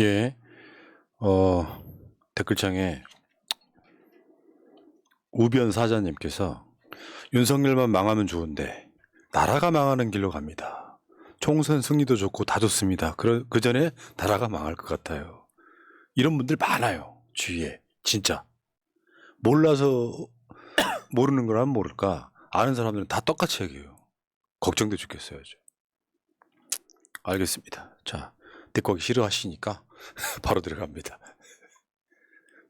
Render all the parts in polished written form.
예. 댓글창에 우변 사자님께서 윤석열만 망하면 좋은데 나라가 망하는 길로 갑니다. 총선 승리도 좋고 다 좋습니다. 그 전에 나라가 망할 것 같아요. 이런 분들 많아요. 주위에. 진짜. 몰라서 모르는 거라면 모를까. 아는 사람들은 다 똑같이 얘기해요. 걱정돼 죽겠어요. 알겠습니다. 자, 듣고 하기 싫어하시니까 바로 들어갑니다.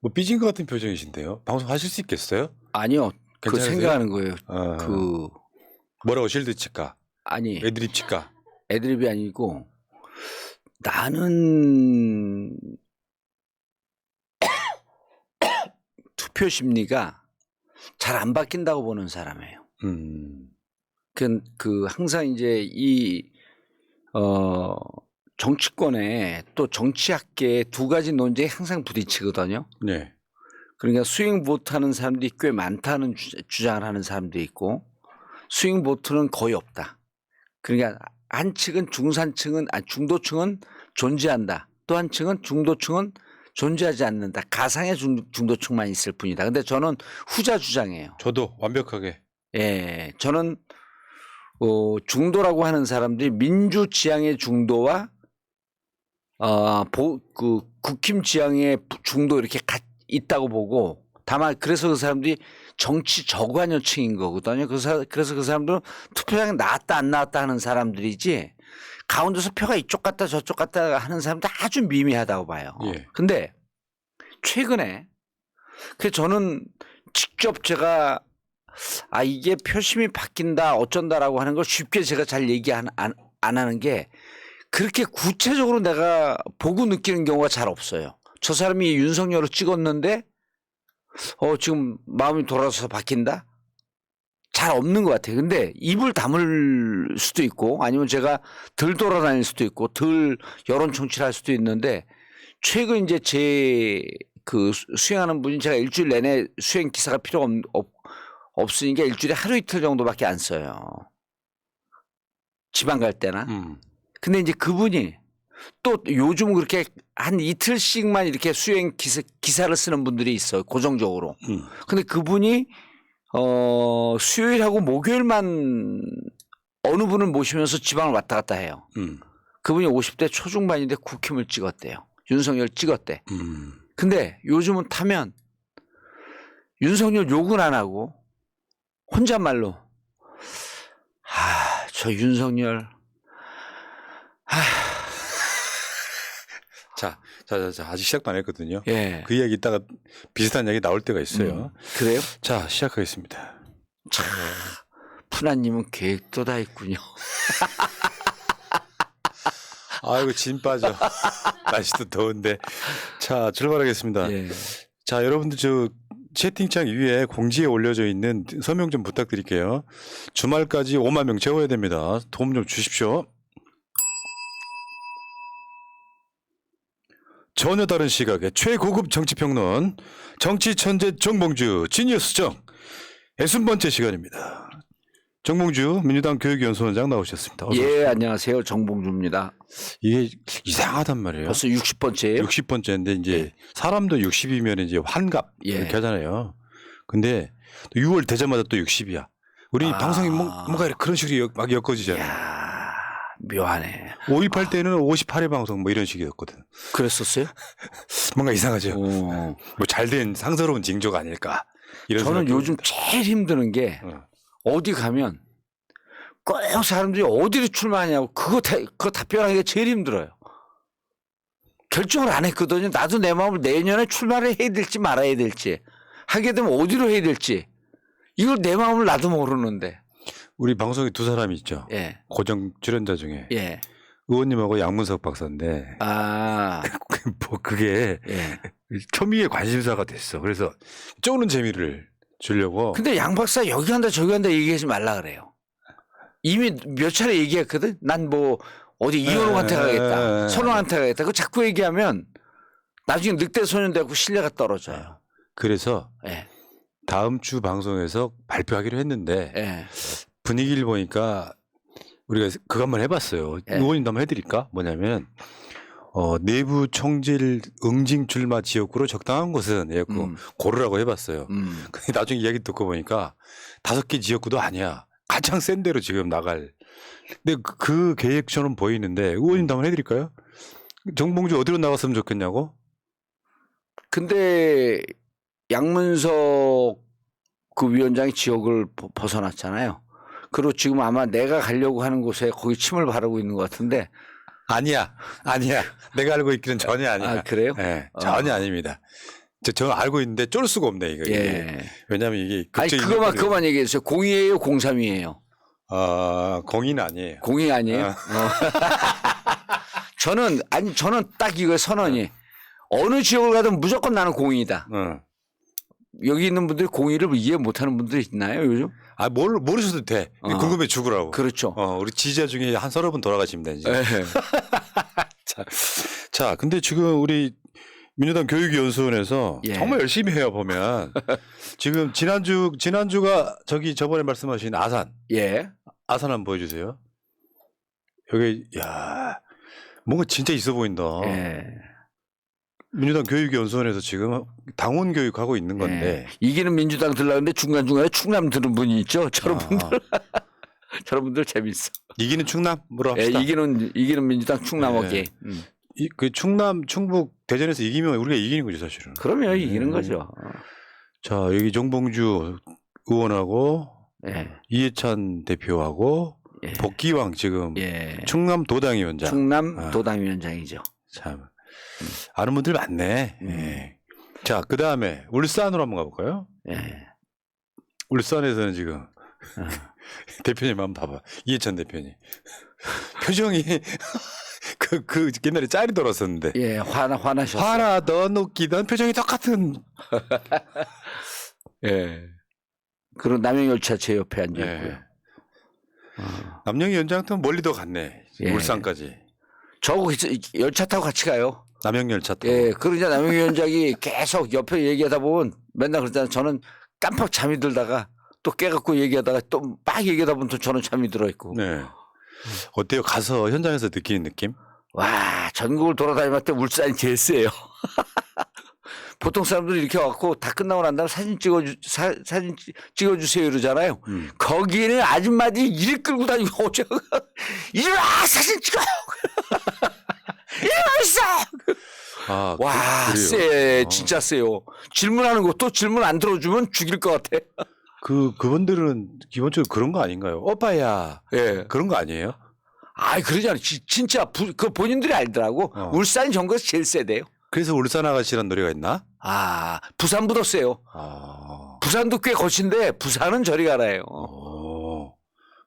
뭐 삐진 것 같은 표정이신데요. 방송 하실 수 있겠어요? 아니요. 그 괜찮으세요? 생각하는 거예요. 그 뭐라고 실드 칠까? 아니 애드립 칠까? 애드립이 아니고 나는 투표 심리가 잘 안 바뀐다고 보는 사람이에요. 그 항상 이제 이 정치권에 또 정치학계에 두 가지 논쟁이 항상 부딪히거든요. 네. 그러니까 스윙 보트하는 사람들이 꽤 많다는 주장을 하는 사람도 있고 스윙 보트는 거의 없다. 그러니까 한 측은 중도층은 존재한다. 또 한 층은 중도층은 존재하지 않는다. 가상의 중도층만 있을 뿐이다. 근데 저는 후자 주장이에요. 저도 완벽하게. 예, 저는 중도라고 하는 사람들이 민주 지향의 중도와 국힘 지향의 중도 이렇게 있다고 보고, 다만 그래서 그 사람들이 정치 저관여층인 거거든요. 그래서 그 사람들은 투표장에 나왔다 안 나왔다 하는 사람들이지 가운데서 표가 이쪽 갔다 저쪽 갔다 하는 사람들 아주 미미하다고 봐요. 예. 근데 최근에 저는 직접 제가 이게 표심이 바뀐다 어쩐다라고 하는 걸 쉽게 제가 잘 얘기 안 하는 게 그렇게 구체적으로 내가 보고 느끼는 경우가 잘 없어요. 저 사람이 윤석열을 찍었는데 지금 마음이 돌아서 바뀐다? 잘 없는 것 같아요. 근데 입을 다물 수도 있고 아니면 제가 덜 돌아다닐 수도 있고 덜 여론 정치를 할 수도 있는데 최근 이제 제 수행하는 분이 제가 일주일 내내 수행 기사가 필요가 없으니까 일주일에 하루 이틀 정도밖에 안 써요. 지방 갈 때나. 근데 이제 그분이 또 요즘 그렇게 한 이틀씩만 이렇게 수행 기사를 쓰는 분들이 있어요. 고정적으로. 근데 그분이 수요일하고 목요일만 어느 분을 모시면서 지방을 왔다 갔다 해요. 그분이 50대 초중반인데 국힘을 찍었대요. 윤석열 찍었대. 근데 요즘은 타면 윤석열 욕은 안 하고 혼잣말로 저 윤석열 자, 아직 시작도 안 했거든요. 예. 그 이야기 이따가 비슷한 이야기 나올 때가 있어요. 그래요? 자, 시작하겠습니다. 푸나님은 계획도 다 있군요. 아이고, 진 빠져. 날씨도 더운데. 자, 출발하겠습니다. 예. 자, 여러분들 채팅창 위에 공지에 올려져 있는 서명 좀 부탁드릴게요. 주말까지 5만 명 채워야 됩니다. 도움 좀 주십시오. 전혀 다른 시각의 최고급 정치평론, 정치천재 정봉주 지니어스정 60번째 시간입니다. 정봉주 민주당 교육연수원장 나오셨습니다. 예, 안녕하세요. 정봉주입니다. 이게 이상하단 말이에요. 벌써 60번째예요? 60번째인데 이제 사람도 60이면 이제 환갑 이렇게 하잖아요. 근데 6월 되자마자 또 60이야. 우리 방송이 뭔가 그런 식으로 막 엮어지잖아요. 이야, 묘하네. 5.18 때는 58회 방송 뭐 이런 식이었거든. 그랬었어요? 뭔가 이상하죠. 뭐 잘된 상서로운 징조가 아닐까. 이런 저는 요즘 듭니다. 제일 힘드는 게 어디 가면 꼭 사람들이 어디로 출마하냐고 그거 답변하기가 제일 힘들어요. 결정을 안 했거든요. 나도 내 마음을 내년에 출마를 해야 될지 말아야 될지 하게 되면 어디로 해야 될지 이걸 내 마음을 나도 모르는데. 우리 방송에 두 사람이 있죠. 예. 고정 출연자 중에 예. 의원님하고 양문석 박사인데 뭐 그게 예. 초미의 관심사가 됐어. 그래서 쪼는 재미를 주려고. 근데 양 박사 여기 간다 저기 간다 얘기하지 말라 그래요. 이미 몇 차례 얘기했거든. 난 뭐 어디 이현웅한테 가겠다. 선웅한테 가겠다. 그거 자꾸 얘기하면 나중에 늑대 소년 되고 신뢰가 떨어져요. 그래서 예. 다음 주 방송에서 발표하기로 했는데 예. 분위기를 보니까 우리가 그거 한번 해봤어요. 예. 의원님도 한번 해드릴까? 뭐냐면 내부 총질 응징 출마 지역구로 적당한 곳은 해갖고 고르라고 해봤어요. 근데 나중에 이야기 듣고 보니까 5개 지역구도 아니야. 가장 센 데로 지금 나갈. 근데 그 계획처럼 보이는데 의원님도 한번 해드릴까요? 정봉주 어디로 나갔으면 좋겠냐고? 근데 양문석 그 위원장이 지역을 벗어났잖아요. 그리고 지금 아마 내가 가려고 하는 곳에 거기 침을 바르고 있는 것 같은데. 아니야. 내가 알고 있기는 전혀 아니야. 아, 그래요? 네, 전혀 아닙니다. 저 알고 있는데 쫄 수가 없네, 이거. 예. 왜냐면 이게. 아니, 그거만 얘기했어요. 02예요, 03이에요? 02는 아니에요. 02 아니에요? 저는 딱 이거 선언이. 어느 지역을 가든 무조건 나는 02이다. 여기 있는 분들이 02를 이해 못하는 분들이 있나요, 요즘? 모르셔도 돼. 궁금해 죽으라고. 그렇죠. 우리 지지자 중에 한 30분 돌아가시면 되지. 네. 자, 근데 지금 우리 민주당 교육위원수원에서 예. 정말 열심히 해요, 보면. 지금 지난주가 저번에 말씀하신 아산. 예. 아산 한번 보여주세요. 여기, 야 뭔가 진짜 있어 보인다. 예. 민주당 교육위원수원에서 지금 당원 교육하고 있는 건데. 예. 이기는 민주당 들라는데 중간중간에 충남 들은 분이 있죠. 저런 분들. 저런 분들 재밌어. 이기는 충남으로 합시다. 예, 이기는 민주당 충남 어깨. 그 충북 대전에서 이기면 우리가 이기는 거죠, 사실은. 그러면 이기는 거죠. 자, 여기 정봉주 의원하고 예. 이해찬 대표하고 복귀왕 지금 충남 도당위원장. 충남 도당위원장이죠. 참 아는 분들 많네. 예. 자, 그 다음에 울산으로 한번 가볼까요? 예. 울산에서는 지금 대표님 한번 봐봐. 이해찬 대표님 표정이 그 옛날에 짤이 돌았었는데. 예, 화나셨어요. 화나던 웃기던 표정이 똑같은. 예. 그리고 남영열차 제 옆에 앉아 있고요. 예. 남영희 연장은 멀리도 갔네. 예. 울산까지. 저 열차 타고 같이 가요. 남영 열차 타고. 예, 그러자 남영희 위원장이 계속 옆에 얘기하다 보면 맨날 그러잖아요. 저는 깜빡 잠이 들다가 또 깨갖고 얘기하다가 또 막 얘기하다 보면 또 저는 잠이 들어 있고. 네. 어때요? 가서 현장에서 느끼는 느낌? 와, 전국을 돌아다니면 때 울산이 제일 세요. 보통 사람들이 이렇게 와갖고 다 끝나고 난 다음에 사진 찍어주세요 이러잖아요. 거기는 아줌마들이 이리 끌고 다니고 이리 와 사진 찍어. 이리 와 있어. 와, 세. 진짜 세요. 질문하는 것도 질문 안 들어주면 죽일 것 같아. 그분들은 기본적으로 그런 거 아닌가요? 오빠야. 예. 그런 거 아니에요? 그러지 않아요. 진짜 그 본인들이 알더라고. 울산이 전국에서 제일 세대요. 그래서 울산 아가씨란 노래가 있나? 부산보다 세요. 부산도 꽤 거친데 부산은 저리 가라요.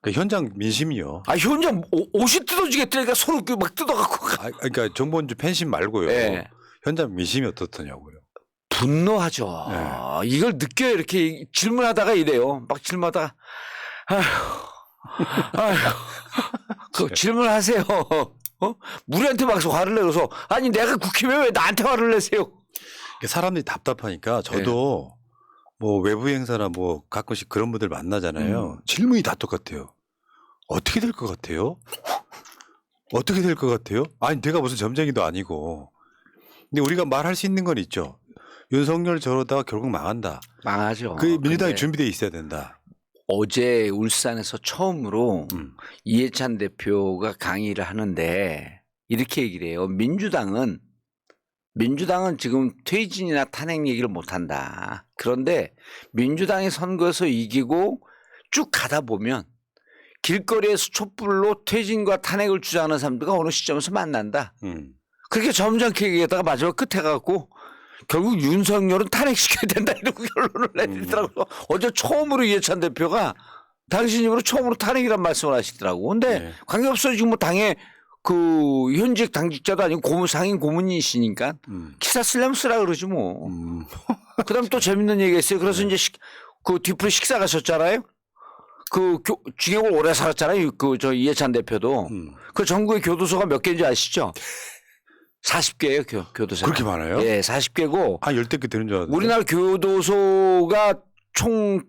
그 현장 민심이요. 현장 옷이 뜯어지겠다니까 서로 막 뜯어갖고. 그러니까 정봉주 팬심 말고요. 네. 현장 민심이 어떻더냐고요. 분노하죠. 네. 이걸 느껴요. 이렇게 질문하다가 이래요. 막 질문하다가 그 질문하세요. 우리한테 막 화를 내서 아니 내가 국회의원 왜 나한테 화를 내세요? 사람들이 답답하니까 저도 뭐 외부 행사나 뭐 가끔씩 그런 분들 만나잖아요. 질문이 다 똑같아요. 어떻게 될 것 같아요? 어떻게 될 것 같아요? 아니 내가 무슨 점쟁이도 아니고. 근데 우리가 말할 수 있는 건 있죠. 윤석열 저러다가 결국 망한다. 망하죠. 그 민주당이 준비되어 있어야 된다. 어제 울산에서 처음으로 이해찬 대표가 강의를 하는데 이렇게 얘기를 해요. 민주당은 지금 퇴진이나 탄핵 얘기를 못한다. 그런데 민주당이 선거에서 이기고 쭉 가다 보면 길거리에서 촛불로 퇴진과 탄핵을 주장하는 사람들과 어느 시점에서 만난다. 그렇게 점잖게 얘기하다가 마지막 끝에 가고 결국 윤석열은 탄핵시켜야 된다 이런 결론을 내리더라고요. 어제 처음으로 이해찬 대표가 당신 입으로 처음으로 탄핵이란 말씀을 하시더라고. 근데 관계없어요. 지금 뭐 당에 그 현직 당직자도 아니고 상임 고문이시니까 기사 쓰려면 쓰라 그러지 뭐. 그다음 또 재밌는 얘기가 있어요. 그래서 이제 그 뒤풀이 식사 가셨잖아요. 그 징역을 오래 살았잖아요. 저 이해찬 대표도. 그 전국의 교도소가 몇 개인지 아시죠? 40개예요, 교도소. 그렇게 많아요? 예, 40개고. 10개 되는 줄 알았는데. 우리나라 교도소가 총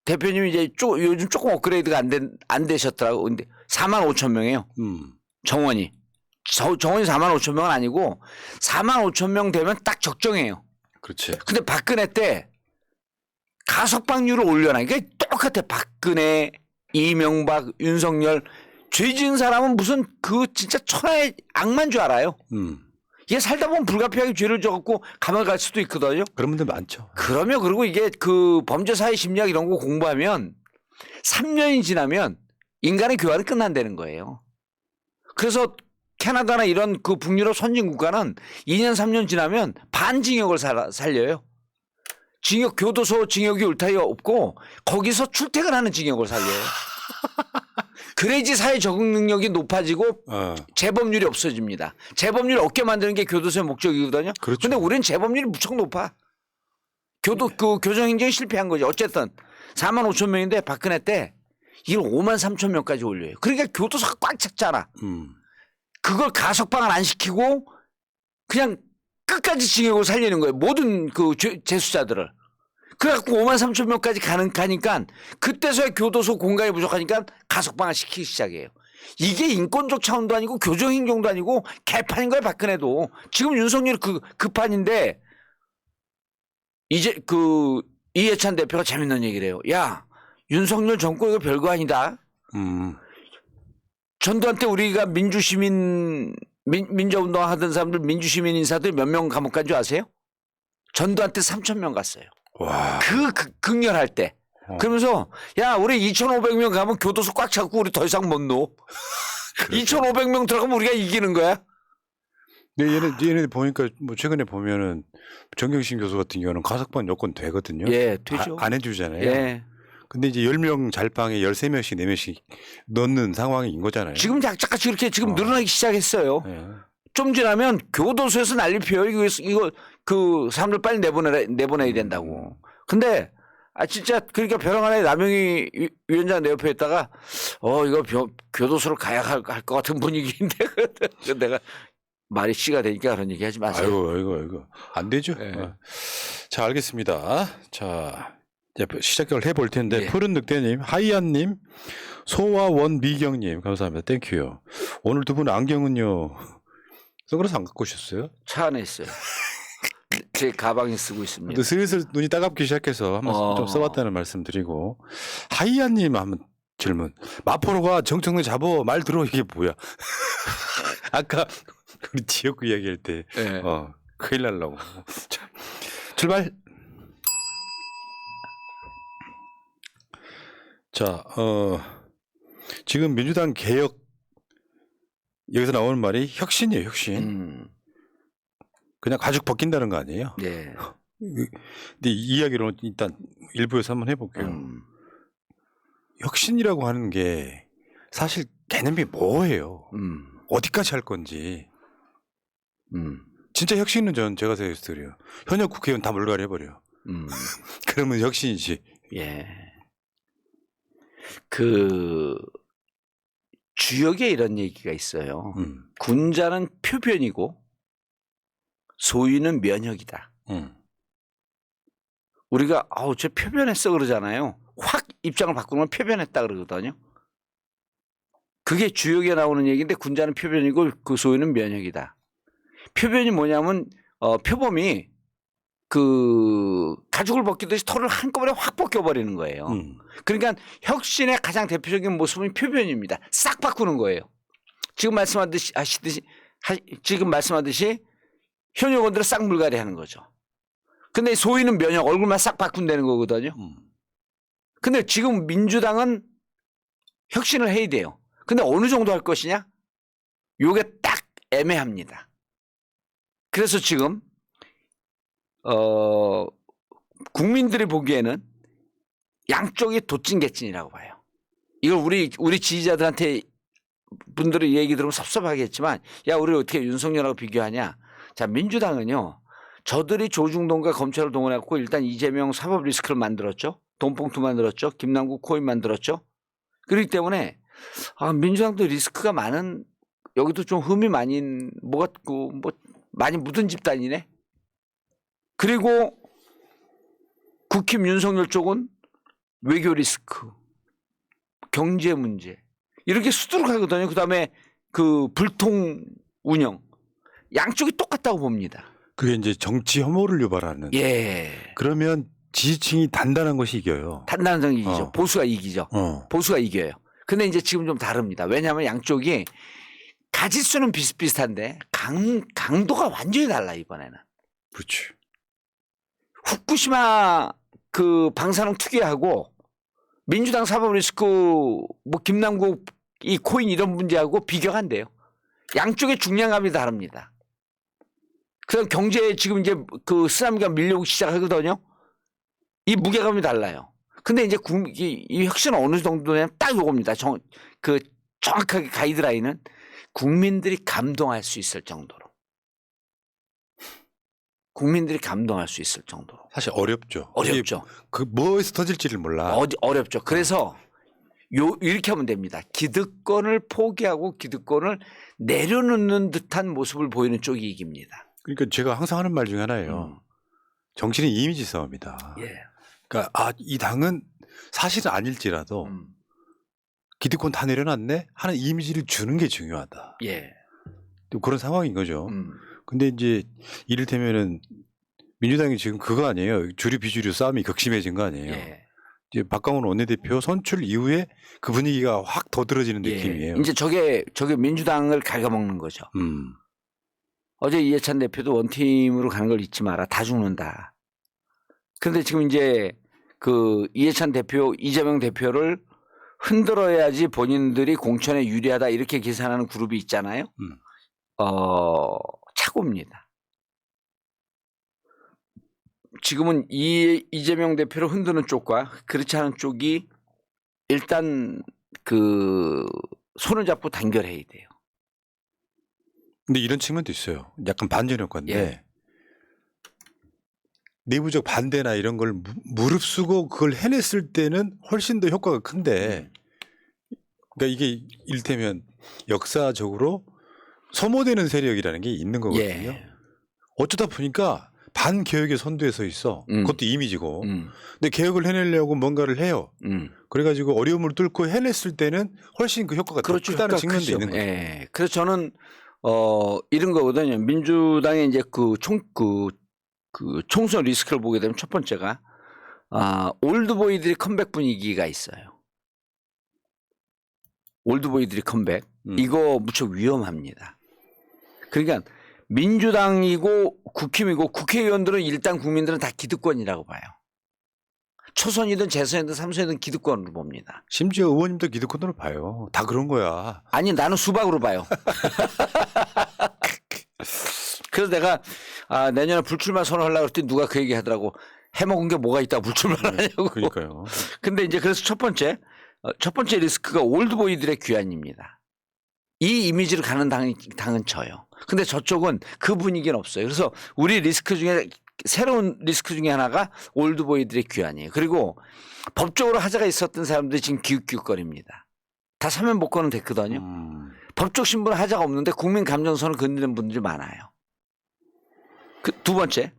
대표님이 이제 요즘 조금 업그레이드가 안 되셨더라고. 근데 45,000명이에요. 정원이. 정원이 4만 5천 명은 아니고 4만 5천 명 되면 딱 적정해요. 그렇지. 근데 박근혜 때 가석방률을 올려놔. 이게 똑같아. 박근혜, 이명박, 윤석열. 죄 지은 사람은 무슨 그 진짜 천하의 악마인 줄 알아요. 이게 살다 보면 불가피하게 죄를 져갖고 감옥 갈 수도 있거든요. 그런 분들 많죠. 그러면 그리고 이게 그 범죄사회 심리학 이런 거 공부하면 3년이 지나면 인간의 교환이 끝난다는 거예요. 그래서 캐나다나 이런 그 북유럽 선진 국가는 2년 3년 지나면 반징역을 살려요. 징역 교도소 징역이 울타리가 없고 거기서 출퇴근하는 징역을 살려요. 그래야지 사회 적응 능력이 높아지고 재범률이 없어집니다. 재범률 없게 만드는 게 교도소의 목적이거든요. 그렇죠. 근데 우리는 재범률이 무척 높아. 그 교정행정이 실패한 거죠. 어쨌든 4만 5천 명인데 박근혜 때 이걸 5만 3천 명까지 올려요. 그러니까 교도소가 꽉 찼잖아. 그걸 가석방을 안 시키고 그냥 끝까지 징역을 살리는 거예요. 모든 그 재수자들을. 그래갖고 5만 3천 명까지 가니까 그때서야 교도소 공간이 부족하니까 가석방을 시키기 시작해요. 이게 인권적 차원도 아니고 교정행정도 아니고 개판인 거예요. 박근혜도. 지금 윤석열이 그 판인데 이제 그 이해찬 대표가 재밌는 얘기를 해요. 야, 윤석열 정권 이거 별거 아니다. 전두환 때 우리가 민주운동 하던 사람들 민주시민 인사들 몇 명 감옥 간 줄 아세요? 전두환 때 3천 명 갔어요. 와. 극렬할 때. 그러면서 야, 우리 2,500명 가면 교도소 꽉 차고 우리 더 이상 못 넣어. 2,500명 들어가면 우리가 이기는 거야. 네, 얘네 보니까 뭐 최근에 보면은 정경심 교수 같은 경우는 가석방 요건 되거든요. 예, 되죠. 안 해주잖아요. 예. 근데 이제 10명 잘방에 13명씩 4명씩 넣는 상황인 거잖아요. 지금 작작같이 이렇게 지금 늘어나기 시작했어요. 예. 좀 지나면 교도소에서 난리 피워요. 이거 그 사람들 빨리 내보내야 된다고. 근데 진짜 그러니까 벼랑간에 남영희 위원장 내 옆에 있다가 이거 교도소를 가야 할 것 같은 분위기인데 내가 말이 씨가 되니까 그런 얘기 하지 마세요. 아이고. 안 되죠. 네. 자, 알겠습니다. 자, 이제 시작을 해볼 텐데, 네. 푸른 늑대님, 하이안님, 소와원 미경님, 감사합니다. 땡큐요. 오늘 두 분 안경은요, 선글라스 안 갖고 오셨어요? 차 안에 있어요. 제 가방에 쓰고 있습니다. 근데 슬슬 눈이 따갑기 시작해서 한번 좀 써봤다는 말씀 드리고, 하이안님 한번 질문. 마포로가 정청래 잡어 말 들어 이게 뭐야? 아까 우리 지역구 이야기할 때, 네. 큰일 날라고. 자, 출발. 자, 지금 민주당 개혁 여기서 나오는 말이 혁신이에요, 혁신. 그냥 가죽 벗긴다는 거 아니에요? 네. 근데 이 이야기로 일단 일부에서 한번 해볼게요. 혁신이라고 하는 게 사실 개념이 뭐예요? 어디까지 할 건지. 진짜 혁신은 제가 생각해서 그래요. 현역 국회의원 다 물갈이 해버려. 그러면 혁신이지. 예. 그 주역에 이런 얘기가 있어요. 군자는 표변이고 소위는 면역이다. 우리가 저 표변했어 그러잖아요. 확 입장을 바꾸는 건 표변했다 그러거든요. 그게 주역에 나오는 얘기인데 군자는 표변이고 그 소위는 면역이다. 표변이 뭐냐면 표범이 그 가죽을 벗기듯이 털을 한꺼번에 확 벗겨버리는 거예요. 그러니까 혁신의 가장 대표적인 모습은 표변입니다. 싹 바꾸는 거예요. 지금 말씀하듯이 현역원들을 싹 물갈이 하는 거죠. 근데 소위는 면역, 얼굴만 싹 바꾼다는 거거든요. 근데 지금 민주당은 혁신을 해야 돼요. 근데 어느 정도 할 것이냐? 요게 딱 애매합니다. 그래서 지금 국민들이 보기에는 양쪽이 도찐개찐이라고 봐요. 이걸 우리 지지자들한테 분들의 얘기 들으면 섭섭하겠지만 야, 우리 어떻게 윤석열하고 비교하냐? 자, 민주당은요. 저들이 조중동과 검찰을 동원해갖고 일단 이재명 사법 리스크를 만들었죠. 돈봉투 만들었죠. 김남국 코인 만들었죠. 그렇기 때문에 민주당도 리스크가 많은, 여기도 좀 흠이 많이 많이 묻은 집단이네. 그리고 국힘 윤석열 쪽은 외교 리스크, 경제 문제 이렇게 수두룩하거든요. 그다음에 그 불통 운영 양쪽이 똑같다고 봅니다. 그게 이제 정치 혐오를 유발하는. 예. 그러면 지지층이 단단한 것이 이겨요. 단단한 이기죠. 어. 보수가 이기죠. 보수가 이겨요. 근데 이제 지금 좀 다릅니다. 왜냐하면 양쪽이 가짓수는 비슷비슷한데 강도가 완전히 달라 이번에는. 그렇지. 후쿠시마 그 방사능 투기하고 민주당 사법 리스크 뭐 김남국 이 코인 이런 문제하고 비교가 안 돼요. 양쪽의 중량감이 다릅니다. 그다음 경제에 지금 이제 그 쓰나미가 밀려오기 시작하거든요. 이 무게감이 달라요. 근데 이제 이 혁신은 어느 정도냐면 딱 요겁니다. 그 정확하게 가이드라인은 국민들이 감동할 수 있을 정도로. 국민들이 감동할 수 있을 정도로. 사실 어렵죠. 어렵죠. 그 뭐에서 터질지를 몰라. 어렵죠. 그래서 이렇게 하면 됩니다. 기득권을 포기하고 기득권을 내려놓는 듯한 모습을 보이는 쪽이 이깁니다. 그러니까 제가 항상 하는 말 중에 하나예요. 정치는 이미지 싸움이다. 예. 그러니까 이 당은 사실은 아닐지라도 기득권 다 내려놨네 하는 이미지를 주는 게 중요하다. 예. 또 그런 상황인 거죠. 근데 이제 이를테면은 민주당이 지금 그거 아니에요. 주류 비주류 싸움이 극심해진 거 아니에요. 예. 이제 박강원 원내대표 선출 이후에 그 분위기가 확 더들어지는 느낌이에요. 이제 저게 민주당을 갉아먹는 거죠. 어제 이해찬 대표도 원팀으로 가는 걸 잊지 마라. 다 죽는다. 그런데 지금 이제 그 이해찬 대표, 이재명 대표를 흔들어야지 본인들이 공천에 유리하다 이렇게 계산하는 그룹이 있잖아요. 착오입니다. 지금은 이재명 대표를 흔드는 쪽과 그렇지 않은 쪽이 일단 그 손을 잡고 단결해야 돼요. 근데 이런 측면도 있어요. 약간 반전 효과인데 예. 내부적 반대나 이런 걸 무릅쓰고 그걸 해냈을 때는 훨씬 더 효과가 큰데 그러니까 이게 이를테면 역사적으로 소모되는 세력이라는 게 있는 거거든요. 예. 어쩌다 보니까 반개혁의 선두에 서 있어. 그것도 이미지고. 근데 개혁을 해내려고 뭔가를 해요. 그래가지고 어려움을 뚫고 해냈을 때는 훨씬 그 효과가 더 크다는 측면도 있는 거죠. 예. 그래서 저는 이런 거거든요. 민주당의 이제 그 총선 리스크를 보게 되면 첫 번째가 올드보이들이 컴백 분위기가 있어요. 올드보이들이 컴백. 이거 무척 위험합니다. 그러니까 민주당이고 국힘이고 국회의원들은 일단 국민들은 다 기득권이라고 봐요. 초선이든 재선이든 삼선이든 기득권으로 봅니다. 심지어 의원님도 기득권으로 봐요. 다 그런 거야. 아니 나는 수박으로 봐요. 그래서 내가 내년에 불출마 선언하려고 했더니 누가 그 얘기 하더라고. 해먹은 게 뭐가 있다고 불출마를 하냐고. 그러니까요. 근데 이제 그래서 첫 번째 리스크가 올드보이들의 귀환입니다. 이 이미지로 가는 당은 져요. 근데 저쪽은 그 분위기는 없어요. 그래서 우리 리스크 중에 새로운 리스크 중에 하나가 올드보이들의 귀환이에요. 그리고 법적으로 하자가 있었던 사람들이 지금 기웃기웃거립니다. 다 사면 복권은 됐거든요. 법적 신분은 하자가 없는데 국민 감정선을 건드리는 분들이 많아요. 두 번째,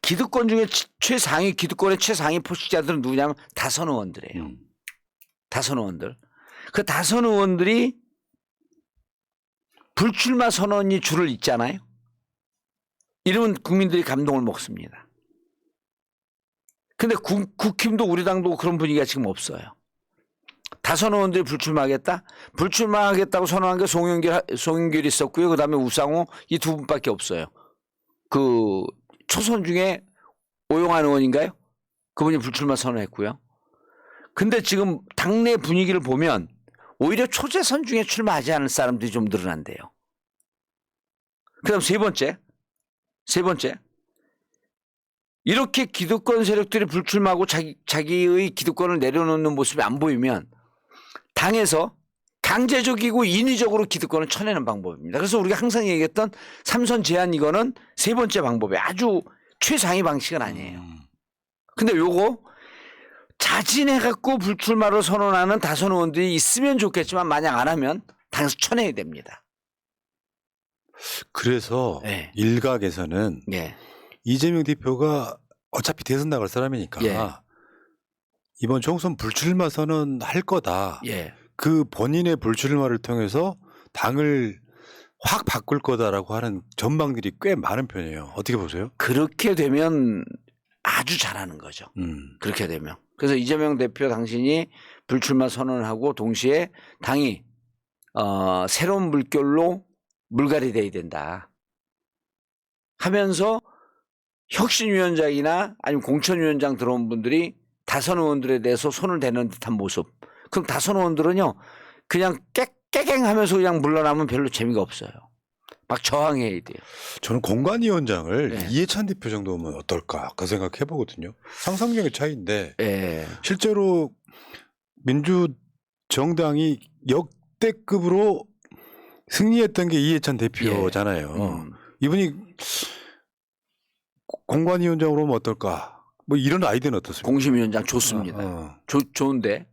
기득권 중에 최상위 기득권의 최상위 포식자들은 누구냐면 다선 의원들이에요. 다선 의원들. 그 다선 의원들이 불출마 선언이 줄을 잇잖아요. 이러면 국민들이 감동을 먹습니다. 근데 국힘도 우리 당도 그런 분위기가 지금 없어요. 다선 의원들이 불출마하겠다? 불출마하겠다고 선언한 게 송영길 있었고요. 그다음에 우상호 이 두 분밖에 없어요. 그 초선 중에 오용환 의원인가요? 그분이 불출마 선언했고요. 근데 지금 당내 분위기를 보면 오히려 초재선 중에 출마하지 않을 사람들이 좀 늘어난대요. 그다음 세 번째. 이렇게 기득권 세력들이 불출마하고 자기의 기득권을 내려놓는 모습이 안 보이면 당에서 강제적이고 인위적으로 기득권을 쳐내는 방법입니다. 그래서 우리가 항상 얘기했던 삼선 제한 이거는 세 번째 방법이에요. 아주 최상위 방식은 아니에요. 근데 요거 자진해갖고 불출마를 선언하는 다선 의원들이 있으면 좋겠지만 만약 안 하면 당에서 쳐내야 됩니다. 그래서 네. 일각에서는 네. 이재명 대표가 어차피 대선 나갈 사람이니까 예. 이번 총선 불출마 선언할 거다. 예. 그 본인의 불출마를 통해서 당을 확 바꿀 거다라고 하는 전망들이 꽤 많은 편이에요. 어떻게 보세요? 그렇게 되면 아주 잘하는 거죠. 그렇게 되면. 그래서 이재명 대표 당신이 불출마 선언하고 동시에 당이 새로운 물결로 물갈이 돼야 된다 하면서 혁신위원장이나 아니면 공천위원장 들어온 분들이 다선 의원들에 대해서 손을 대는 듯한 모습. 그럼 다선 의원들은요 그냥 깨갱하면서 그냥 물러나면 별로 재미가 없어요. 막 저항해야 돼요. 저는 공관위원장을 네. 이해찬 대표 정도면 어떨까 그 생각해 보거든요. 상상력의 차이인데 예. 실제로 민주정당이 역대급으로 승리했던 게 이해찬 대표잖아요. 이분이 공관위원장으로 오면 어떨까? 뭐 이런 아이디어는 어떻습니까? 공심위원장 좋습니다. 좋은데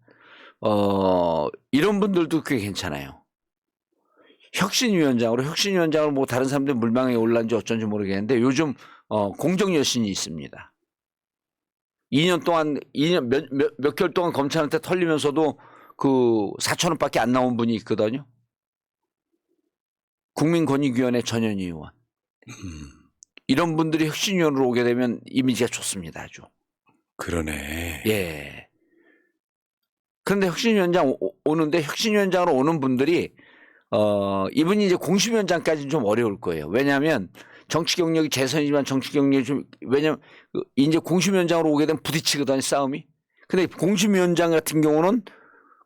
이런 분들도 꽤 괜찮아요. 혁신위원장으로 뭐 다른 사람들 물망에 올랐는지 어쩐지 모르겠는데 요즘 공정 여신이 있습니다. 2년 동안 몇 개월 동안 검찰한테 털리면서도 그 4천 원밖에 안 나온 분이 있거든요. 국민권익위원회 전현희 의원. 이런 분들이 혁신위원으로 오게 되면 이미지가 좋습니다. 아주. 그러네. 예. 그런데 혁신위원장 오는데 혁신위원장으로 오는 분들이 이분이 이제 공심위원장까지는 좀 어려울 거예요. 왜냐하면 정치 경력이 재선이지만 정치 경력이 좀 왜냐하면 이제 공심위원장으로 오게 되면 부딪히거든요. 싸움이. 근데 공심위원장 같은 경우는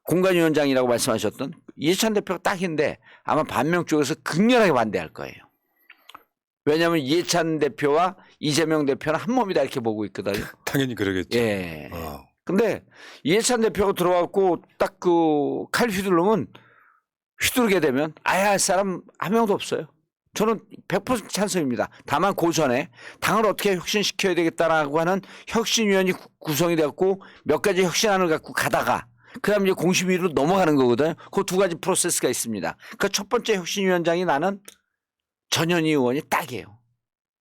공관위원장이라고 말씀하셨던 이해찬 대표가 딱인데 아마 반명 쪽에서 극렬하게 반대할 거예요. 왜냐하면 이해찬 대표와 이재명 대표는 한 몸이다 이렇게 보고 있거든요. 당연히 그러겠죠. 예. 근데 이해찬 대표가 들어왔고 딱 그 칼 휘두르면 휘두르게 되면 아야 할 사람 한 명도 없어요. 저는 100% 찬성입니다. 다만 그 전에 당을 어떻게 혁신시켜야 되겠다라고 하는 혁신위원이 구성이 되었고 몇 가지 혁신안을 갖고 가다가 그다음 이제 공심위로 넘어가는 거거든요. 그 두 가지 프로세스가 있습니다. 그 첫 번째 혁신위원장이 나는 전현희 의원이 딱이에요.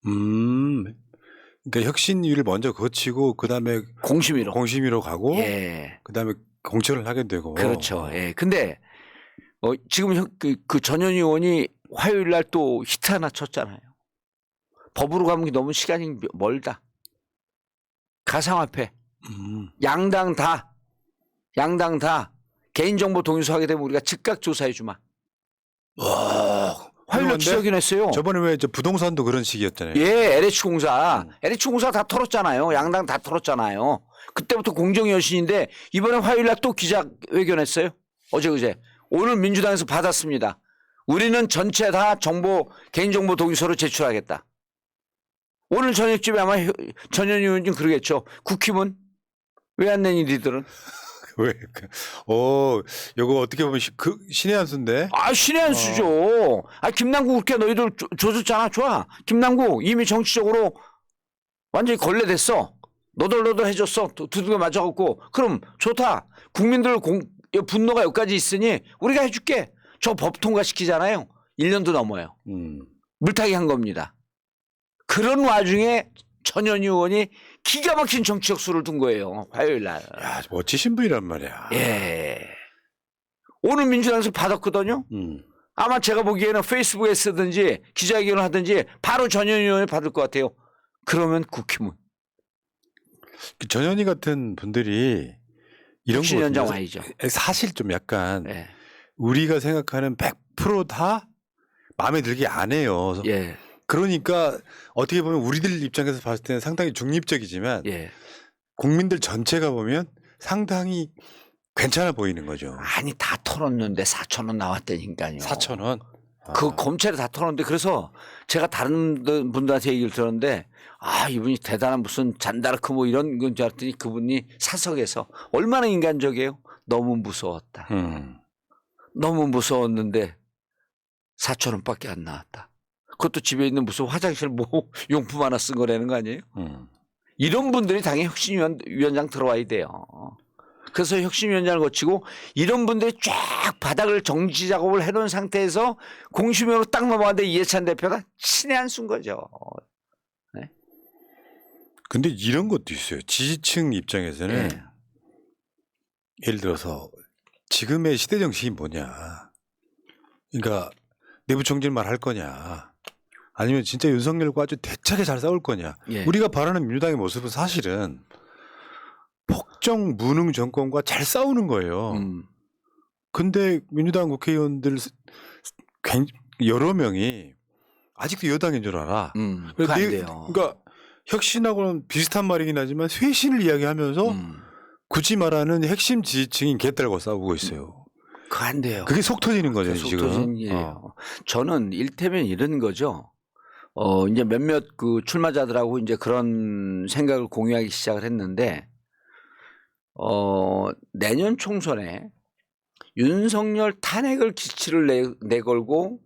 그러니까 혁신위를 먼저 거치고 그다음에 공심위로 가고 예. 그다음에 공천을 하게 되고. 그렇죠. 예. 근데 지금 그 전현희 의원이 화요일 날 또 히트 하나 쳤잖아요. 법으로 가면 너무 시간이 멀다. 가상화폐. 양당 다 개인정보 동의서 하게 되면 우리가 즉각 조사해 주마. 와. 화요일 날 기자회견 했어요. 저번에 왜 저 부동산도 그런 식이었잖아요. 예, LH공사. LH공사 다 털었잖아요. 양당 다 털었잖아요. 그때부터 공정의 여신인데 이번에 화요일 날 또 기자회견 했어요. 어제 그제. 오늘 민주당에서 받았습니다. 우리는 전체 다 개인정보 동의서로 제출하겠다. 오늘 저녁쯤에 아마 전현희 의원님 그러겠죠. 국힘은 왜 안 내니 니들은? 왜? 요거 어떻게 보면 신의 한 수인데. 신의 한 수죠. 김남국 그렇게 너희들 줘줬잖아. 좋아. 김남국 이미 정치적으로 완전히 걸레됐어. 너덜너덜 해줬어. 두들겨 맞아갖고. 그럼 좋다. 국민들 분노가 여기까지 있으니 우리가 해줄게. 저 법 통과시키잖아요. 1년도 넘어요. 물타기 한 겁니다. 그런 와중에 전현희 의원이 기가 막힌 정치적 수를 둔 거예요. 화요일 날. 야, 멋지신 분이란 말이야. 예. 오늘 민주당에서 받았거든요. 아마 제가 보기에는 페이스북에 쓰든지 기자회견을 하든지 바로 전현희 의원이 받을 것 같아요. 그러면 국힘은. 전현희 같은 분들이 이런 거 혁신위원장 와야죠. 사실 좀 약간 우리가 생각하는 100%다 마음에 들게 안 해요. 예. 그러니까 어떻게 보면 우리들 입장에서 봤을 때는 상당히 중립적이지만 국민들 전체가 보면 상당히 괜찮아 보이는 거죠. 아니 다 털었는데 4천 원 나왔다니까요. 4천 원? 그 검찰이 다 털었는데 그래서 제가 다른 분들한테 얘기를 들었는데 이분이 대단한 무슨 잔다르크 뭐 이런 건 줄 알았더니 그분이 사석에서 얼마나 인간적이에요. 너무 무서웠다. 너무 무서웠는데 4천 원밖에 안 나왔다. 그것도 집에 있는 무슨 화장실 뭐 용품 하나 쓴 거라는 거 아니에요? 이런 분들이 당연히 혁신위원장 들어와야 돼요. 그래서 혁신위원장을 거치고 이런 분들이 쫙 바닥을 정지 작업을 해놓은 상태에서 공심위원으로 딱 넘어갔는데 이해찬 대표가 신의 한 수인 거죠. 네? 근데 이런 것도 있어요. 지지층 입장에서는 예를 들어서 지금의 시대 정신이 뭐냐. 그러니까 내부 총질만 할 거냐, 아니면 진짜 윤석열과 아주 대차게 잘 싸울 거냐. 예. 우리가 바라는 민주당의 모습은 사실은 폭정 무능 정권과 잘 싸우는 거예요. 근데 민주당 국회의원들 여러 명이 아직도 여당인 줄 알아. 그거 안 돼요. 그러니까 혁신하고는 비슷한 말이긴 하지만 쇄신을 이야기하면서 굳이 말하는 핵심 지지층인 개딸과 싸우고 있어요. 그거 안 돼요. 그게 속 터지는 거죠, 속 지금. 터지는 일이에요. 저는 일테면 이런 거죠. 이제 몇몇 그 출마자들하고 이제 그런 생각을 공유하기 시작을 했는데, 내년 총선에 윤석열 탄핵을 기치를 내걸고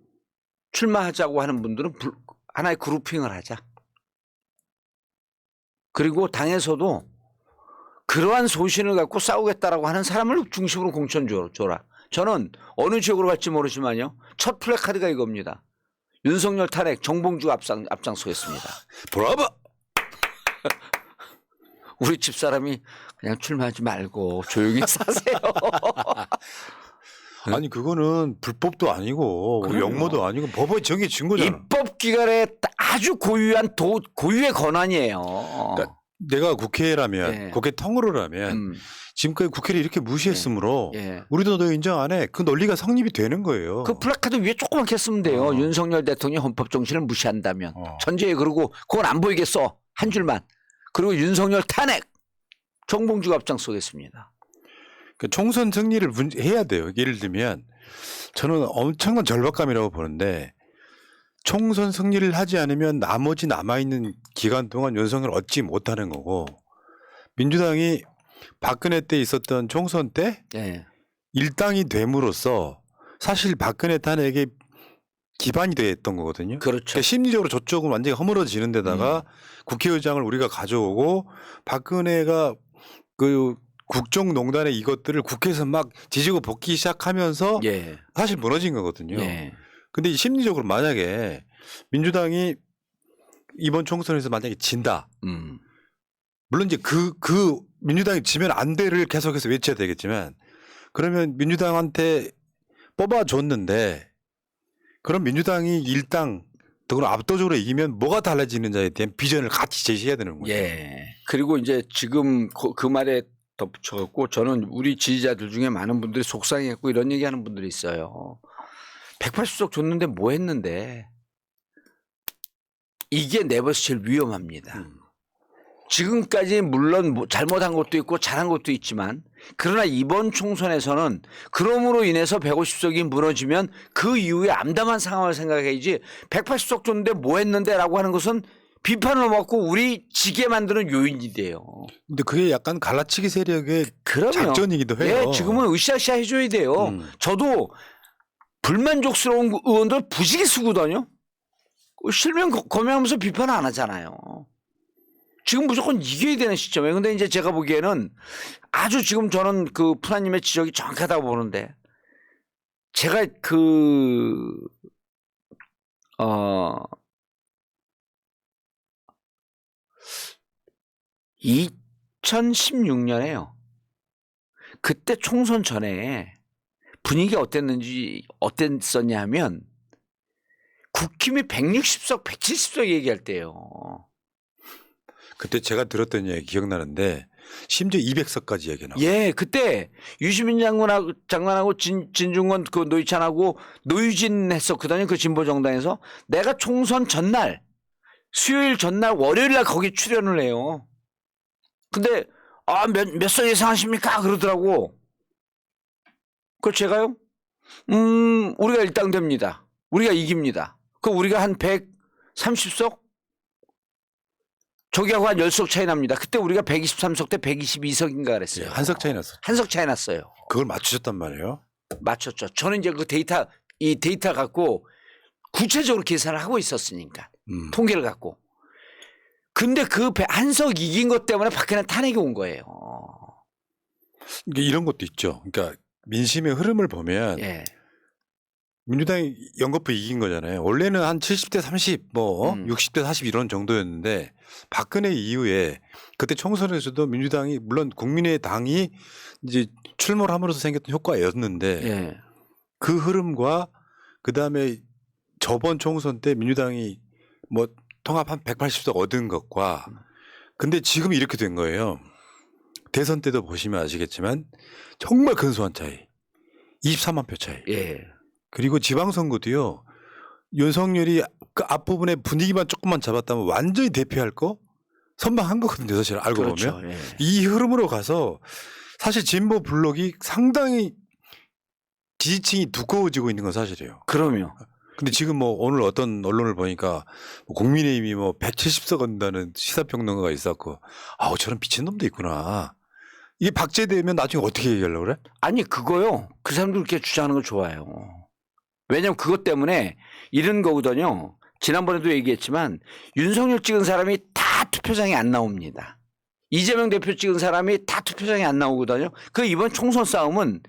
출마하자고 하는 분들은 하나의 그룹핑을 하자. 그리고 당에서도 그러한 소신을 갖고 싸우겠다라고 하는 사람을 중심으로 공천 줘라. 저는 어느 지역으로 갈지 모르지만요. 첫 플래카드가 이겁니다. 윤석열 탄핵 정봉주 앞장서겠습니다. 브라보! 우리 집사람이 그냥 출마하지 말고 조용히 사세요. 아니 그거는 불법도 아니고 그럼요. 역모도 아니고 법에 정해진 거잖아. 입법기관의 아주 고유의 권한이에요. 그러니까 내가 국회라면 예. 국회 통으로라면 지금까지 국회를 이렇게 무시했으므로 예. 우리도 너 인정 안 해. 그 논리가 성립이 되는 거예요. 그 플래카드 위에 조그맣게 쓰면 돼요. 윤석열 대통령 헌법 정신을 무시한다면. 전제에 그러고 그건 안 보이겠어. 한 줄만. 그리고 윤석열 탄핵 정봉주가 앞장서겠습니다. 그 총선 승리를 해야 돼요. 예를 들면 저는 엄청난 절박감이라고 보는데 총선 승리를 하지 않으면 나머지 남아있는 기간 동안 윤석열을 얻지 못하는 거고 민주당이 박근혜 때 있었던 총선 때 예. 일당이 됨으로써 사실 박근혜 탄핵에 기반이 됐던 거거든요. 그렇죠. 그러니까 심리적으로 저쪽은 완전히 허물어지는 데다가 국회의장을 우리가 가져오고 박근혜가 그 국정농단의 이것들을 국회에서 막 지지고 볶기 시작하면서 예. 사실 무너진 거거든요. 예. 근데 심리적으로 만약에 민주당이 이번 총선에서 만약에 진다. 물론 이제 그 민주당이 지면 안 돼를 계속해서 외쳐야 되겠지만 그러면 민주당한테 뽑아줬는데 그럼 민주당이 일당 더구나 압도적으로 이기면 뭐가 달라지는지에 대한 비전을 같이 제시해야 되는 거죠. 예. 그리고 이제 지금 그 말에 덧붙여갖고 저는 우리 지지자들 중에 많은 분들이 속상해갖고 이런 얘기하는 분들이 있어요. 180석 줬는데 뭐 했는데 이게 내버려서 제일 위험합니다. 지금까지 물론 뭐 잘못한 것도 있고 잘한 것도 있지만 그러나 이번 총선에서는 그럼으로 인해서 150석이 무너지면 그 이후에 암담한 상황을 생각해야지 180석 줬는데 뭐 했는데 라고 하는 것은 비판을 먹고 우리 지게 만드는 요인이 돼요. 근데 그게 약간 갈라치기 세력의 그럼요. 작전이기도 해요. 예, 지금은 으쌰으쌰 해줘야 돼요. 저도 불만족스러운 의원들 부지기 쓰거든요. 실명 검열하면서 비판 안 하잖아요. 지금 무조건 이겨야 되는 시점이에요. 근데 이제 제가 보기에는 아주 지금 저는 그 푸나님의 지적이 정확하다고 보는데 제가 2016년에요. 그때 총선 전에 분위기가 어땠었냐 하면 국힘이 160석, 170석 얘기할 때예요. 그때 제가 들었던 얘기 기억나는데 심지어 200석까지 얘기 나와요. 예, 그때 유시민 장관하고 진중권 그 노회찬하고 노유진 했었거든요. 그 진보 정당에서 내가 총선 전날 수요일 전날 월요일 날 거기 출연을 해요. 근데 몇 석 예상하십니까? 그러더라고. 그 제가요? 우리가 일당됩니다. 우리가 이깁니다. 그 우리가 한 130석? 저기하고 한 10석 차이 납니다. 그때 우리가 123석 대 122석인가 그랬어요. 한 석 차이 났어. 한 석 차이 났어요. 그걸 맞추셨단 말이에요. 맞췄죠. 저는 이제 그 데이터 갖고 구체적으로 계산을 하고 있었으니까. 통계를 갖고. 근데 그 한 석 이긴 것 때문에 박근혜 탄핵이 온 거예요. 그러니까 이런 것도 있죠. 그러니까 민심의 흐름을 보면 예. 민주당이 연거푸 이긴 거잖아요. 원래는 한 70대 30, 60대 40 이런 정도였는데 박근혜 이후에 그때 총선에서도 민주당이 물론 국민의당이 이제 출몰함으로써 생겼던 효과였는데 예. 그 흐름과 그 다음에 저번 총선 때 민주당이 뭐 통합 한 180석 얻은 것과 근데 지금 이렇게 된 거예요. 대선 때도 보시면 아시겠지만 정말 근소한 차이. 23만 표 차이. 예. 그리고 지방선거도요. 윤석열이 그 앞부분에 분위기만 조금만 잡았다면 완전히 대표할 거 선방한 거거든요. 사실 알고 그렇죠. 보면. 예. 이 흐름으로 가서 사실 진보 블록이 상당히 지지층이 두꺼워지고 있는 건 사실이에요. 그럼요. 근데 지금 뭐 오늘 어떤 언론을 보니까 뭐 국민의힘이 뭐 170석 얻는다는 시사평론가가 있었고 아우 저런 미친놈도 있구나. 이게 박제되면 나중에 어떻게 얘기하려고 그래? 아니 그거요. 그 사람들 그렇게 주장하는 거 좋아요. 왜냐면 그것 때문에 이런 거거든요. 지난번에도 얘기했지만 윤석열 찍은 사람이 다 투표장에 안 나옵니다. 이재명 대표 찍은 사람이 다 투표장에 안 나오거든요. 그 이번 총선 싸움은